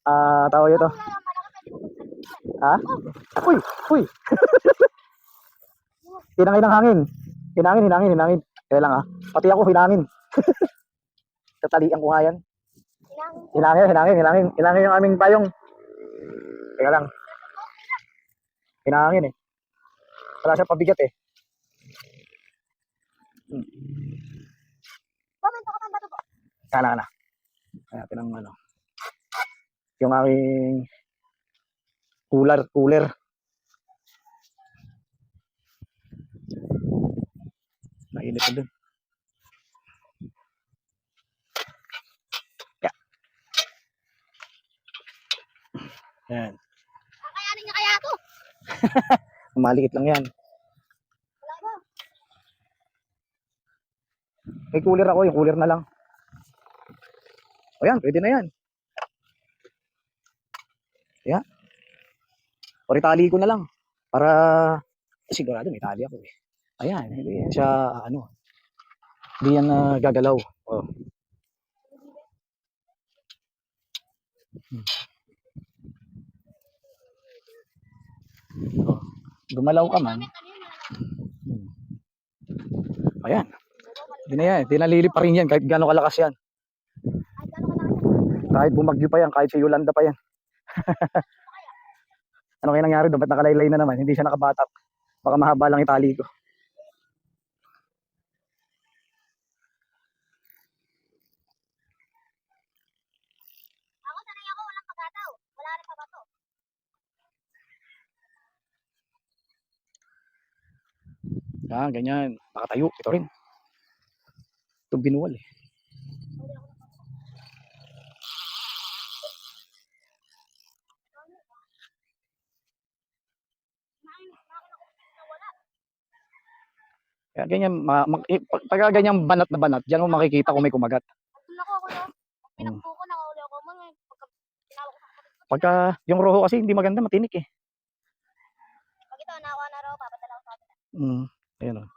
Tawag ito. Wala lang malaki pwede mo pagsabihan. Ha? Uy, uy. Hinangin ng hangin. Hinangin. Kaya lang ah. Pati ako hinangin. Tatalian ko nga yan. Hinangin yung aming payong. Teka lang. Hinangin eh. Wala siya pabigat eh. Bumento ka pang bato po. Kala na. Kaya natin ang ano. Yung aking cooler. Mainit na dun. Yeah. Yan. Kakayanin niya kaya to. Maliit lang yan. Wala ba? May cooler ako. Yung cooler na lang. O yan. Pwede na yan. Yeah. O itali ko na lang. Para sigurado may tali ako eh. Ayan. Hindi yan siya ano. Hindi yan gagalaw. Oh. Oh. Gumalaw ka man. Ayan. Hindi na yan. Hindi nalilip pa rin yan. Kahit gano'ng kalakas yan. Kahit bumagyo pa yan. Kahit si Yolanda pa yan. Ano kaya nangyari doon? Ba't nakalaylay na naman? Hindi siya nakabatak. Baka mahaba lang itali ko. Ako sanay ako walang pagkataw. Wala rin pa bato. Ganyan. Nakatayo. Ito rin. Ito binuwal eh. Kaya ganyan, pagka ganyan banat na banat, diyan mo makikita kung may kumagat. Ako no. Pinagbuko nakahuli ako mo. Pagka tinawag ko sa kapatid ko. Pagka yung roho kasi hindi maganda, matinik eh. Pag ito nakuha na raw papadala ko sa atin. Ayun oh.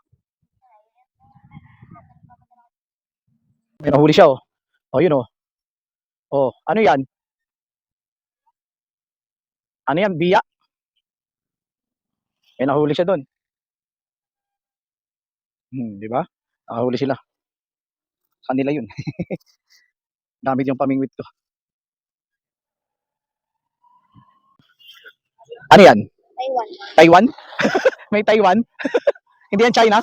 May nahuli siya oh. Oh, yun oh. Oh, ano yan? Ano yan? Biya? May nahuli siya doon. Di ba? Nakahuli sila. Kanila yun. Gamit yung pamingwit ko. Ano yan? Taiwan. Taiwan? May Taiwan? Hindi yan China?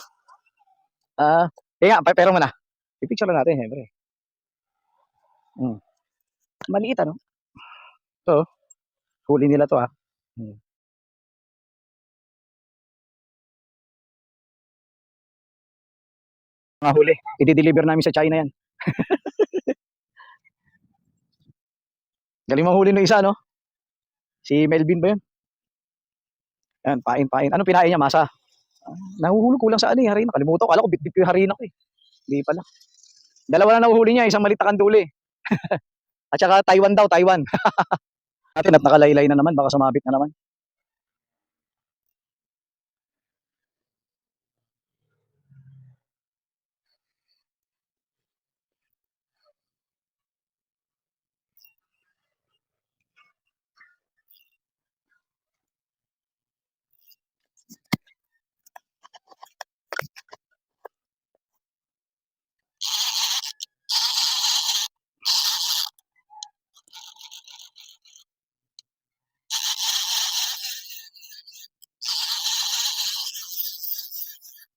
Nga, pero muna. I-picture lang natin, siyempre. Maliit ano? Ito, huli nila to ah. Mga huli. I-deliver namin sa China yan. Galing mahuli ng isa, no? Si Melvin ba yun? Yan, pain. Ano pinain niya? Masa. Nahuhulog ko lang sa ano eh, harina. Kalimutan ko. Kala ko bit-bit ko yung harina ko eh. Hindi pala. Dalawa na nahuhuli niya. Isang maliit na kanduli. At saka Taiwan daw, Taiwan. Natin at nakalaylay na naman. Baka sumabit na naman.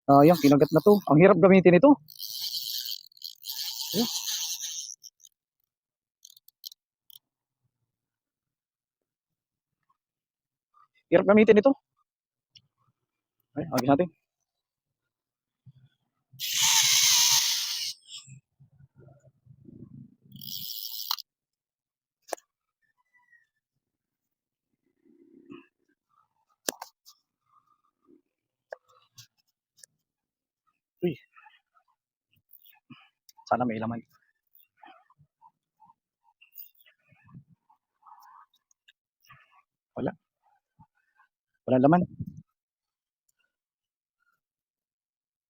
Yan, kinagat na to. Ang hirap gamitin ito. Ayun, hirap gamitin ito. Ay, agis natin. Uy, sana may laman. Wala, wala laman.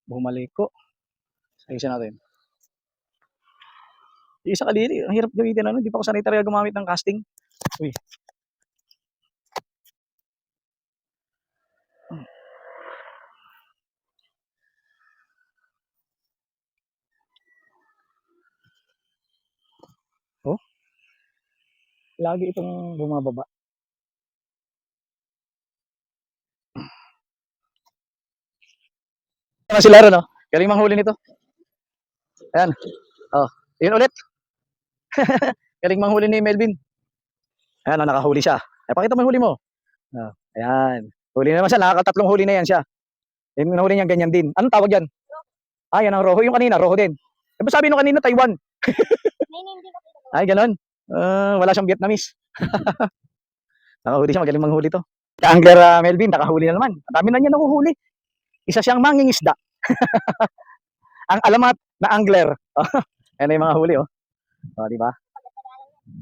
Bumalik ko. Ayusin natin. Yung isa kadiri, ang hirap gamitin ano, hindi pa ako sanay talaga gumamit ng casting. Uy, oh, lagi itong bumababa. Ano sila ron, no? Galing manghuli nito. Ayan. Oh, yun ulit. Galing manghuli ni Melvin. Ayan, oh, nakahuli siya. Eh, pakita mo yung huli mo. Oh, ayan. Huli na naman siya. Nakakatatlong huli na yan siya. Yung nahuli niya ganyan din. Anong tawag yan? Ah, yan ang roho. Yung kanina, roho din. Eh, ba sabi nung kanina, Taiwan? May name din kasi ito. Ay, ganun. Wala siyang Vietnamese. Nakahuli siya. Magaling manghuli to. Ka-angler Melvin, nakahuli na naman. Ang dami na niya nakuhuli. Isa siyang mangingisda. Ang alamat na angler. Ayan na yung mga huli, oh. Oh, di ba?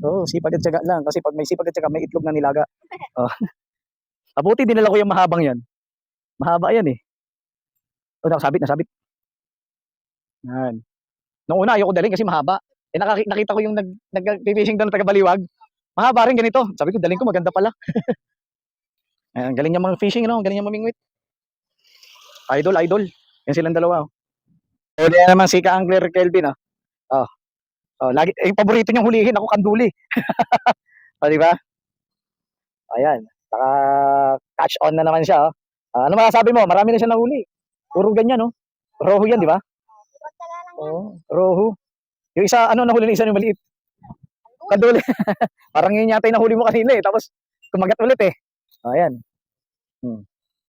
Oo, sipag at tiyaga lang. Kasi pag may sipag at tiyaga, may itlog na nilaga. Oh. Abuti, dinala ko yung mahabang yan. Mahaba yan eh. Oh, nasabit, nasabit. Yan. Noong una, ayoko dalhin kasi mahaba. Eh, nakita ko yung nag-fishing doon na taga-Baliwag. Mahaba rin ganito. Sabi ko, dalhin ko, maganda pala. Ayan, ang galing niya mga fishing, no? Ang galing niya mamingwit. Idol, idol. Yan silang dalawa, oh. O, diyan naman si ka-angler Kelvin, oh. Oh, oh, lagi, eh, yung paborito niyang hulihin, ako kanduli. O, di ba? Ayan. Saka catch on na naman siya, oh. Ano masasabi mo? Marami na siya nahuli. Puro ganyan, no? Roho yan, di ba? Sipag taga lang yan. Oo, roho. Yung isa, ano nahuli ng isa yung maliit? Kaduli. Parang yun yata yung nahuli mo kanina eh. Tapos, kumagat ulit eh. Ayan.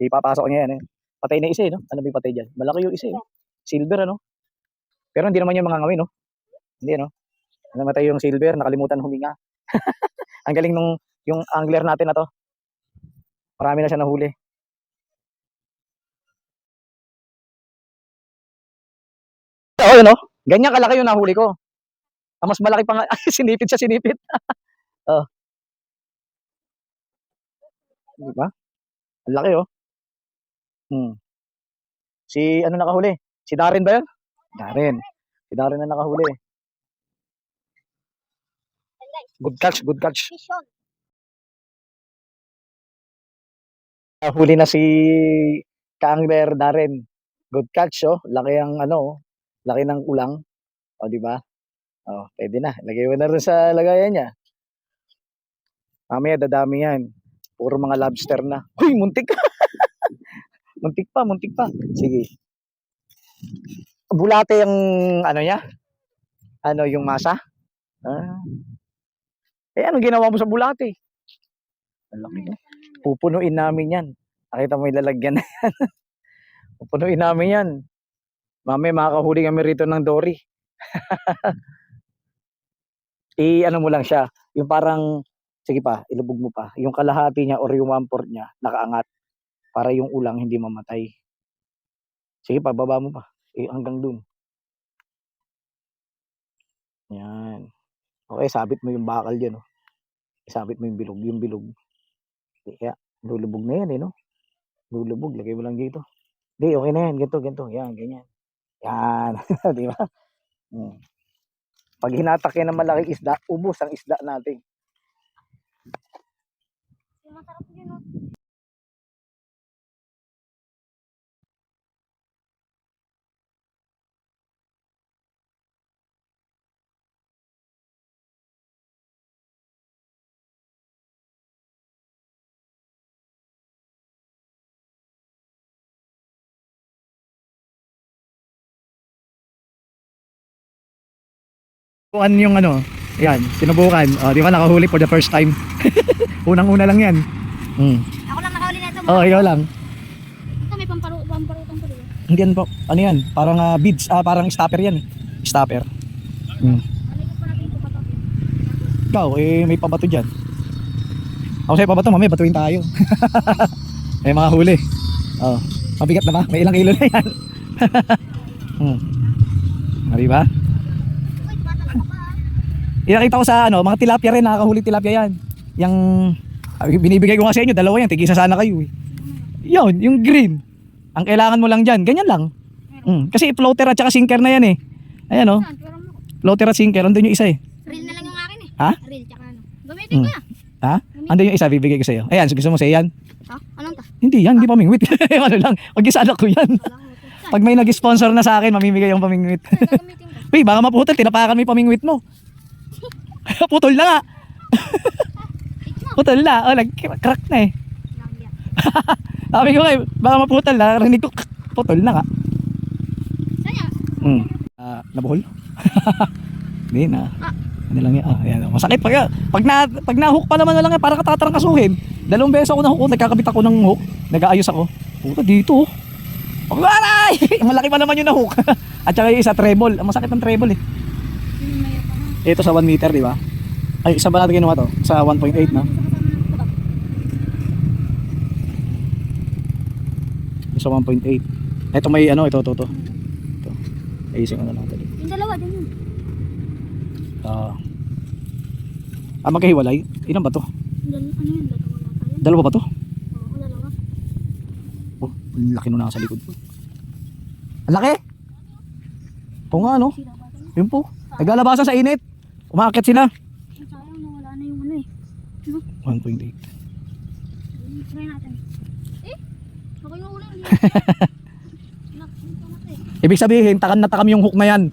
Ipapasok niya yan eh. Patay na isa eh, no? Ano ba yung patay dyan? Malaki yung isa eh. Silver, ano? Pero hindi naman yung mga ngawin, no? Hindi, no? Namatay yung silver, nakalimutan huminga. Ang galing nung yung angler natin na to. Marami na siya nahuli. Oo, yun, no? Ganyan kalaki yung nahuli ko. Ang mas malaki pa nga, ay, sinipit siya, sinipit. Oh, di ba? Ang laki, oh. Hmm. Si, ano nakahuli? Si Darren ba yun? Darren. Si Darren na nakahuli. And guys, Good catch, good catch. fish on. Huli na si Kangler Darren. Good catch, oh. Laki ang ano, oh. Laki ng ulang. O, di ba? Oh, pwede na. Lagay mo na rin sa lagayan niya. Mamaya dadami yan. Puro mga lobster na. Uy, muntik. Muntik pa, muntik pa. Sige. Bulate yung ano niya? Ano yung masa? Ah. Eh, ano ginawa mo sa bulate? Ang laki, no? Pupunuin namin yan. Nakita mo yung lalagyan na yan. Pupunuin namin yan. Mamaya makakahuli kami rito ng dory. I-ano mo lang siya. Yung parang, sige pa, ilubog mo pa. Yung kalahati niya or yung 1/4 niya, nakaangat. Para yung ulang hindi mamatay. Sige pa, baba mo pa. Hanggang dun. Yan. Okay, sabit mo yung bakal dyan, oh. Sabit mo yung bilog. Yung bilog. Kaya, lulubog na yan, eh, no? Lulubog. Lagay mo lang dito. Hindi, okay na yan. Ganito, ganito. Yan, ganyan. Yan. Di ba? Hmm. Pag hinatak yan ng malaking isda, ubos ang isda natin. Masarap yun, no? Subukan yung ano, yan, sinubukan. O, di ba nakahuli for the first time? Unang-una lang yan. Ako lang nakahuli na ito. Oh, ikaw lang. Ito may pamparutang pa rin. Hindi yan po, ano yan? Parang beads, parang stopper yan. Stopper. Alikot pa natin ito pa to. Ikaw, may pabato dyan. Ako sa'yo pabato, mamaya batuin tayo. May mga huli. Oh, mabigat na ba? May ilang kilo na yan. Di ba? Uy, bata ka pa. Inakita ko sa ano, mga tilapia rin, nakakahuli tilapia yan. Yung binibigay ko nga sa inyo, dalawa yan, tigisa sana kayo eh. Yun, yung green. Ang kailangan mo lang dyan, ganyan lang. Kasi floater at saka sinker na yan eh. Ayan oh, Saan? Pero mo. floater at sinker, andun yung isa eh. Reel na lang yung akin eh. Ha? Reel tsaka ano. Gamitin ko yan. Ha? Andun yung isa, bibigay ko sa iyo. Ayan, gusto mo sa yan? Ha? Anong ta? Hindi yan, hindi pamingwit. Ano lang, mag-isa ko yan. Wala ko. Saan? Pag may nag-sponsor na sa akin, mamimigay yung pamingwit. Gagamitin ko. Uy, baka maputol, tinapakan mo yung pamingwit mo. Putol na nga. Putol na, oh, nag-crack na eh. Langya. Sabi ko kayo, baka maputol na, rinig ko, putol na nga. Saan yan? Nabuhol? Hindi na. Ano lang yan, ayan, masakit pag na-hook pa naman na lang yan, parang katatarangkasuhin. 2 beses ako na-hook, nagkakabit ako ng hook, nag-aayos ako. Puta dito, oh. Aray! Malaki pa naman yung na-hook. At saka yung isa, treble. Ang masakit ng treble eh. Ito sa 1 meter, di ba? Ay, isa ba natin kinuha to? Sa 1.8, no? Sa 1.8. Ito may ano, ito. Ito. Ayusin ko na lang ito. Yung dalawa din yun. Magkahiwalay? Ilan ba to? Ano yun? Dalawa na tayo. Dalawa ba to? Oo, dalawa. Oh, ang laki nung nasa likod ko. Ang laki! Oo nga, no? Sira ba tayo? Yun po. Naglalabasan sa init. Umakit sila. Sayang na wala na yung ano eh. 1.8. Try natin. Eh? Ako yung ulan. Nakita eh. Ibig sabihin, takam na takam yung hook na yan.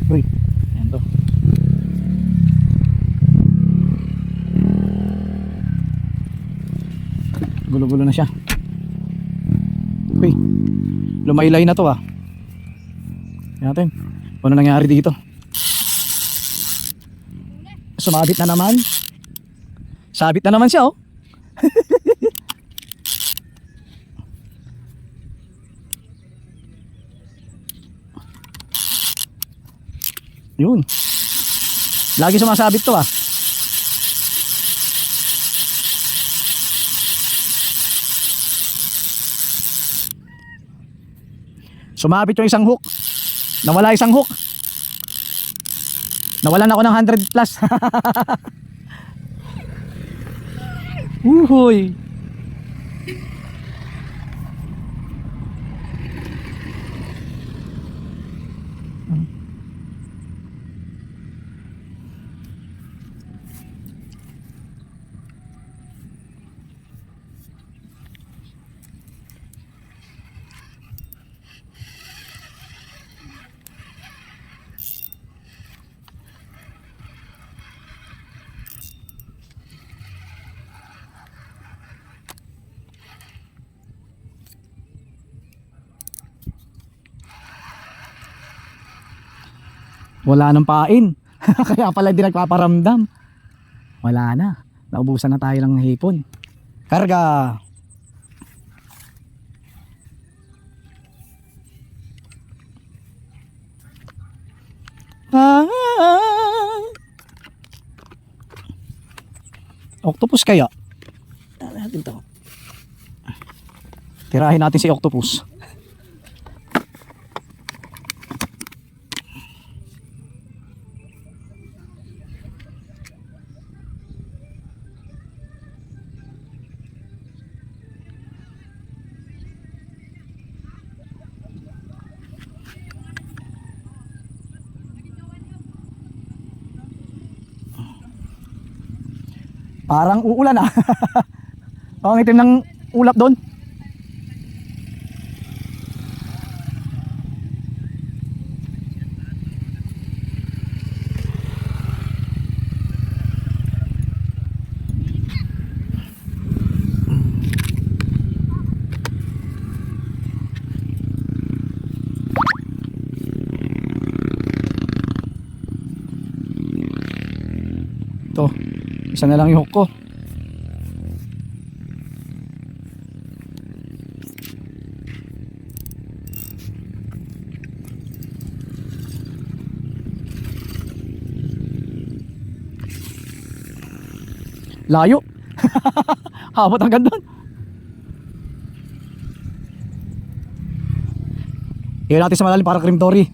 Uy, ayan to. Gulo-gulo na siya. Uy, lumaylay na to ah. Tingnan natin, ano nangyari dito. Sumabit na naman. Sabit na naman siya oh. Yun. Lagi sumasabit to ah. Sumabit yung isang hook. Nawala isang hook. Nawalan ako ng 100 plus. Uhoy. Wala nang pain. Kaya pala di nagpaparamdam. Wala na. Naubusan na tayo ng hipon. Karga. Octopus kaya? Natin to. Tirahin natin si octopus. Parang uulan ah. Ang itim ng ulap doon. Ito, isa na lang yung hook ko. Layo. Habot hanggang doon. Iyon natin sa malalim para kremtory.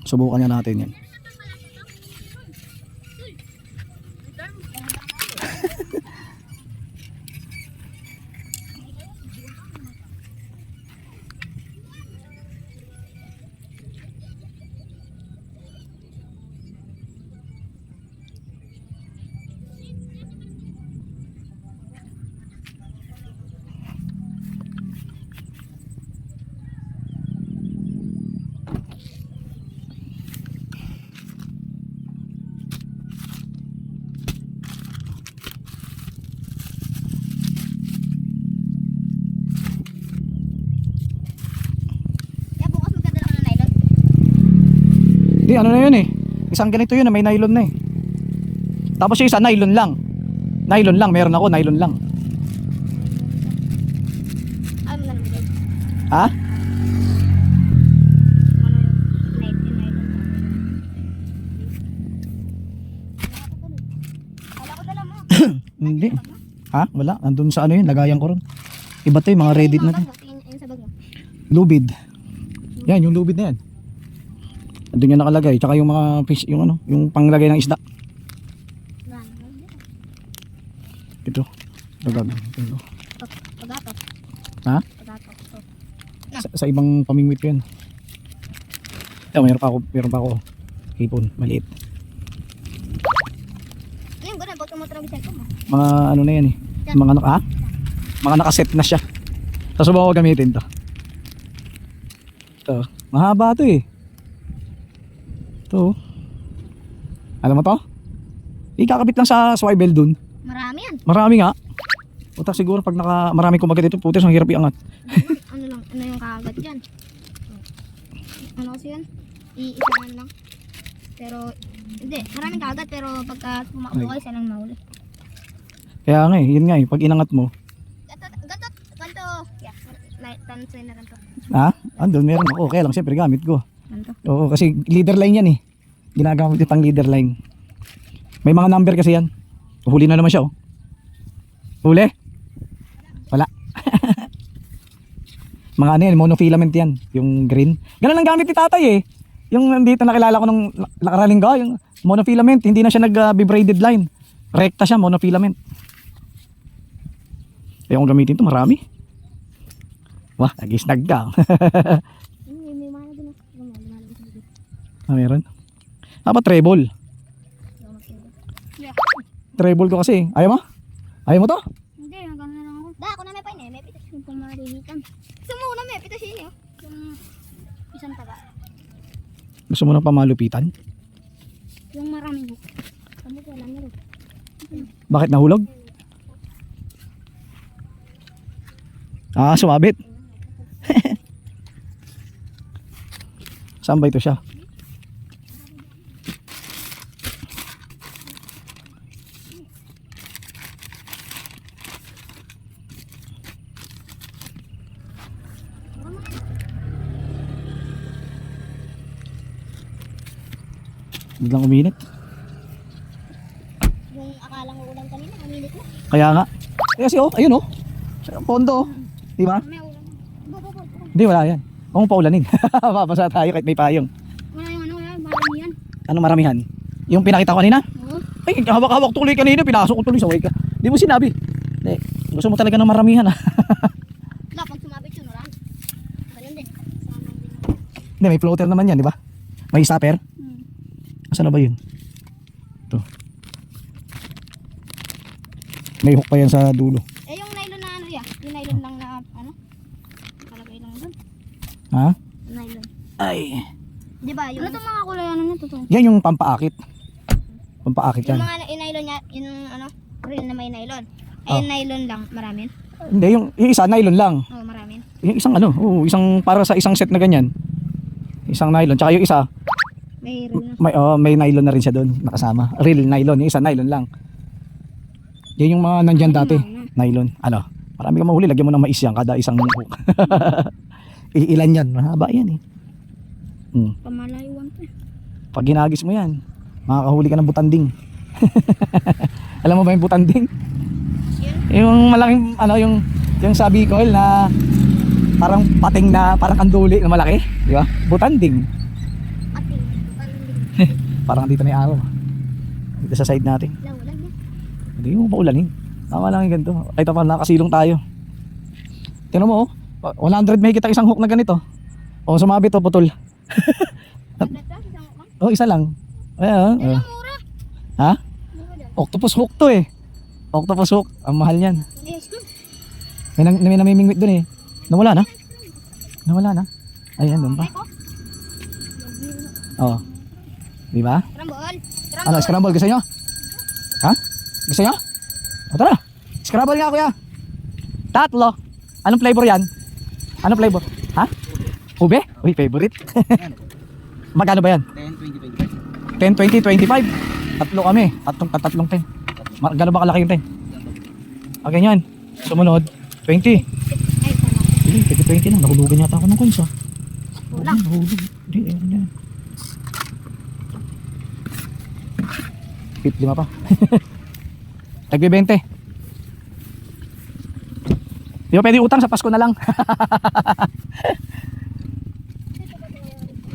Subukan nga natin yan. Kaya bukas magdadala ko ng nylon. Di, ano na yun eh. Isang ganito yun na may nylon na eh. Tapos yung isa nylon lang. Nylon lang, meron ako, nylon lang. Ay, mo na lumigay. Ha? Ano yun? Nylon. Kala ko dala mo. Hindi. Ha? Wala. Andun sa ano yun, lagayan ko ron. Iba to yung mga Reddit na to. Ayun sa bag mo. Lubid. Yan, yung lubid na yan. Andun yan nakalagay. Tsaka yung mga fish, yung ano, yung panglagay ng isda. Ito. Lagag. Ito. Pagatot. Ha? Pagatot. Sa ibang pamingwit ko yan. Ito, meron pa ako. Hipon, maliit. Ngayon, gano'n. Ba't tumutulog yung cellphone mo? Mga ano na yan eh. Mga mga nakaset na siya. Tapos subukan ko gamitin to. Ito. Mahaba to eh. Ito. Alam mo to? Ikakabit lang sa swivel dun. Marami yan. Marami nga. Puta siguro pag marami kumagat ito, putis ang hirap iangat. Ano yung kagad dyan? Ano kasi yan? Iisahan lang. Pero, hindi. Maraming kagad pero pagka pumakbo kayo, siya lang mahuli. Kaya nga eh, yun nga eh, pag inangat mo. Ganto. Yeah. Tansay na ganto. Ha? Andun, meron ako. Kaya lang siyempre gamit ko. Ganto. Oo, kasi leader line yan eh. Ginagamit yung pang leader line. May mga number kasi yan. Huli na naman siya oh. Huli? Wala. Mga ano yan, monofilament yan. Yung green. Ganun ang gamit ni tatay eh. Yung nandito nakilala ko ng nakaralingga, yung monofilament. Hindi na siya nag-braided line. Rekta siya, monofilament. Kaya kung gamitin ito, marami. Wah, nag-snag ka. May mga din ako. Meron. Dapat treble. Yeah. Treble ko kasi. Ayaw mo? Ayaw mo to? Hindi, gano'n na lang ako. Da, ako na may pain eh. May pitas yung pumarilitan. Gusto mo na may pitas yun eh. Yung isang taga. Gusto mo ng pamalupitan? Yung maraming hook. Kami ko alam nyo. Bakit nahulog? Ah, sumabit. Saan ba ito siya? Biglang uminit. Yung akalang ulam kanina, uminit na. Kaya nga. Eh kasi oh, ayun oh. Sa pondo oh. Di ba? May ulam. Go. Hindi, wala yan. Huwag mong paulanin. Mabasa tayo kahit may payong. Wala yung ano, maramihan. Anong maramihan? Yung pinakita ko kanina? Oo. Ay, hawak-hawak tuloy kanina. Pinasok ko tuloy sa way ka. Di mo sinabi. Hindi. Gusto mo talaga ng maramihan ha. Wala, pag sumabit yun, wala. Ganun din. Sama din. Hindi, may floater naman yan, di ba? May stopper. Asan na ba yun? Ito. May hook pa yan sa dulo. Eh, yung nylon na ano yan? Yung nylon lang na, ano? Palagay lang doon. Ha? Yung nylon. Ay. Di ba? Yung... Ano itong mga kulay ano nito to? Yan yung pampaakit. Pampaakit Yung yan. mga nylon niya, yung ano, reel na may nylon. Eh, Ah. yung nylon lang, maraming. Hindi, yung isa nylon lang. Oo, maraming. Yung isang ano, isang para sa isang set na ganyan. Isang nylon. Tsaka yung isa, May reel na. may nylon na rin siya doon nakasama. Real nylon, yung isa nylon lang. Yan yung mga nandyan dati. Nylon. Ano? Marami kang mahuli, lagyan mo ng mais yan kada isang hook. Ilan yan? Mahaba yan eh. Pamalayuan to eh. Pag ginagis mo yan, makakahuli ka ng butanding. Alam mo ba yung butanding? Yun. Yung malaking ano yung sa Bicol na parang pating na parang kanduli na malaki, di ba? Butanding. Ating. Palanding. Parang dito na yung araw. Dito sa side natin. Laulag yan. Hindi mo paulanin. Tama lang yung ganito. Ay tapos nakasilong tayo. Tingnan mo 100 may kita isang hook na ganito. O sumabit o putol. Maganda to, isang ukang. Oh, isa lang. Ayan. Yan lang mura. Ha? Mura dyan. Octopus hook to eh. Octopus hook. Ang mahal niyan. Yes. May namimingwit dun eh. Nawala na? Nawala na? Ayan, doon pa. Ay ko. Oo. Di ba? Scramble. Ano, scramble gusto nyo? Ha? Gusto nyo? O tara. Scramble nga kuya. Tatlo. Anong flavor yan? Anong flavor? Ha? Ube? Uy, favorite. Magkano ba yan? 10, 20, 25. Tatlo kami. Tatlong 10. Gano'n ba kalaki yung 10? Okay yan. Sumunod. 20. Ay, sama. 20 lang. Nahulugan yata ako ng coins ah. Kulang. Nahulog. Hindi, ayan. 5 pa. Tagbi 20. Di ba pwede utang sa Pasko na lang?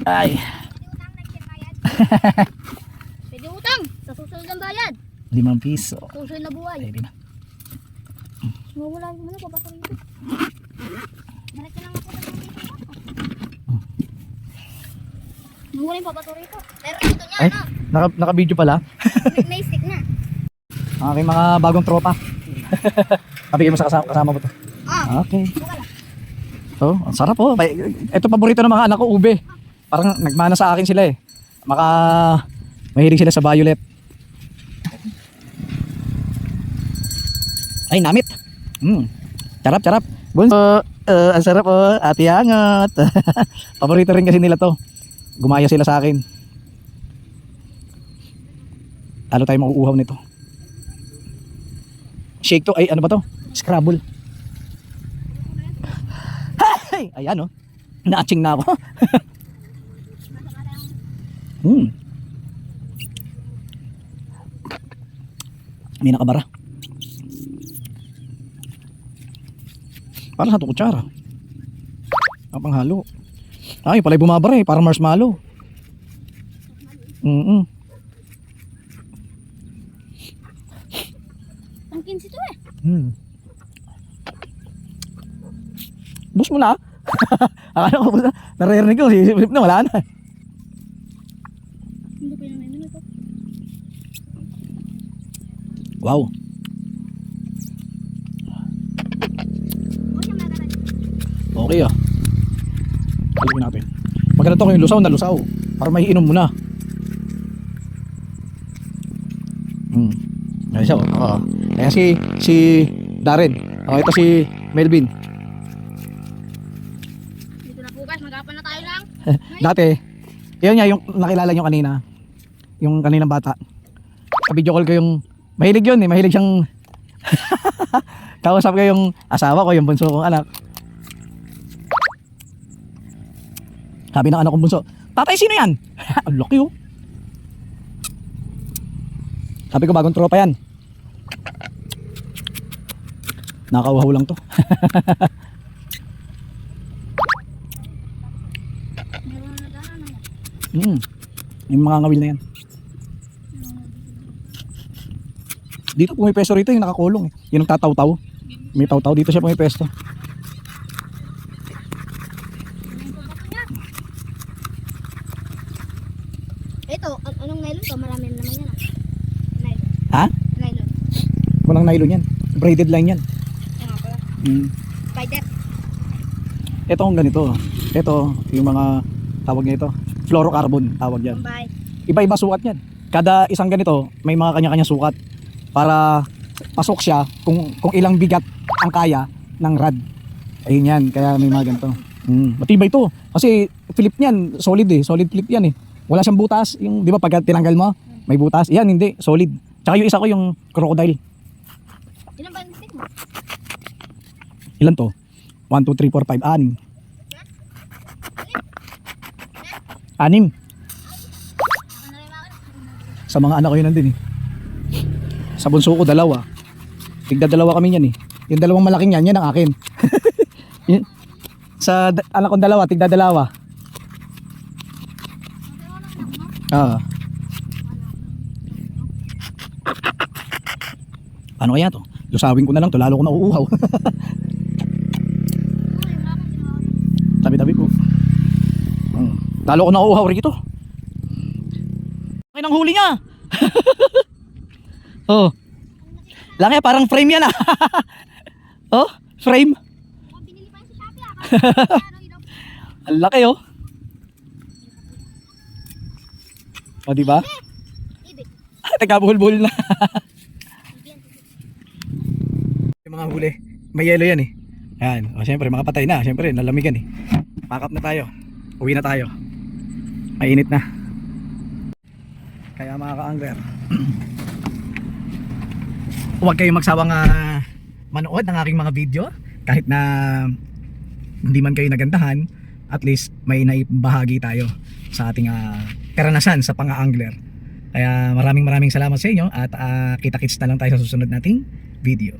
Ay. Pwede utang. Sa susunod ng bayad. 5 piso. Susunod na buhay. Pwede na. Mawala yung ano, papato rito. Diretso lang ako sa dito. Mawala yung papato rito. Pero ito niya, Ay, ano? naka-video pala. May stick na. Ang aking mga bagong tropa. Kabigay mo sa kasama mo to. Ah, Okay. buka lang. So, ang sarap oh. Ito paborito ng mga anak ko, ube. Parang nagmana sa akin sila eh. Mahilig sila sa violet. Ay, namit. Charap. Bunso, ang sarap oh. Ati Angot. Paborito rin kasi nila to. Gumaya sila sa akin. Talo tayo mauuhaw nito. Shake to. Ay, ano ba to? Scrabble. Ay, ayan oh. Na-aching na ako. May nakabara. Para sa kutsara. Ang panghalo. Ay, pala'y bumabara eh. Parang marshmallow. Ang 15 to eh. Bus mo na. Akala ko bus na. Naririnig ko. Sisip na. Wala na. Hindi ko yung namin ito. Wow. Okay ah. Halipin natin. Pag ganito ko yung lusaw na lusaw. Para may inom mo na. Ayan siya oh. Oo. Ayan si Darren. Ito si Melvin. Dito na bukas, magapan na tayo lang. Dati, yun nga yung nakilala nyo kanina. Yung kaninang bata. Sa video call ko yung, mahilig yun eh, mahilig siyang kausap ko yung asawa ko, yung bunso kong anak. Sabi ng anak kong bunso, tatay sino yan? Ang laki oh. Sabi ko bagong tropa yan. Nakauhaw lang to. Yung mga ngawil na yan. Dito pumipesto rito yung nakakulong. Yung nagtataw-taw. May taw-taw dito siya pumipesto. Ito, anong nylon to? Marami naman yan ah. Nylon. Ha? Nylon. Walang nylon yan. Braided line yan. Yan nga pala. Spider. Ito ang ganito. Ito yung mga tawag niya ito. Fluorocarbon tawag yan. Bye. Iba-iba sukat yan. Kada isang ganito may mga kanya-kanya sukat para pasok siya kung ilang bigat ang kaya ng rod. Ayun yan. Kaya may mga ganito. Matibay ito. Kasi flip niyan. Solid eh. Solid flip yan eh. Wala siyang butas. Yung, di ba pag tinanggal mo, may butas. Yan, hindi. Solid. Tsaka yung isa ko yung crocodile. Ilan ba yung stick mo? Ilan to? 1, 2, 3, 4, 5, 6. 6. Ano yung mga Sa mga anak ko yun nandun eh. Sa bunso ko, 2. Tigda-2 kami yan eh. Yung 2 malaking yan ang akin. Sa anak kong 2, tigda-2. Ano kaya to? Lusawin ko na lang to, lalo ko na uuhaw. Tabi-tabi po. Lalo ko na uuhaw rito. Laki ng huli niya. Oh. Laki, parang frame yan ah. Oh, frame. binili pa yun sa Shopee ah. Ang laki oh. O diba? Ibig. Nagkabuhol-buhol na. Yung mga huli, may yelo yan eh. Yan, o syempre makapatay na, syempre nalamigan eh. Pack up na tayo, uwi na tayo. Mainit na. Kaya mga ka-angler, huwag kayong magsawang manood ng aking mga video. Kahit na hindi man kayo nagandahan, at least may naibahagi tayo sa ating karanasan sa pang-angler. Kaya maraming salamat sa inyo at kita-kits na lang tayo sa susunod nating video.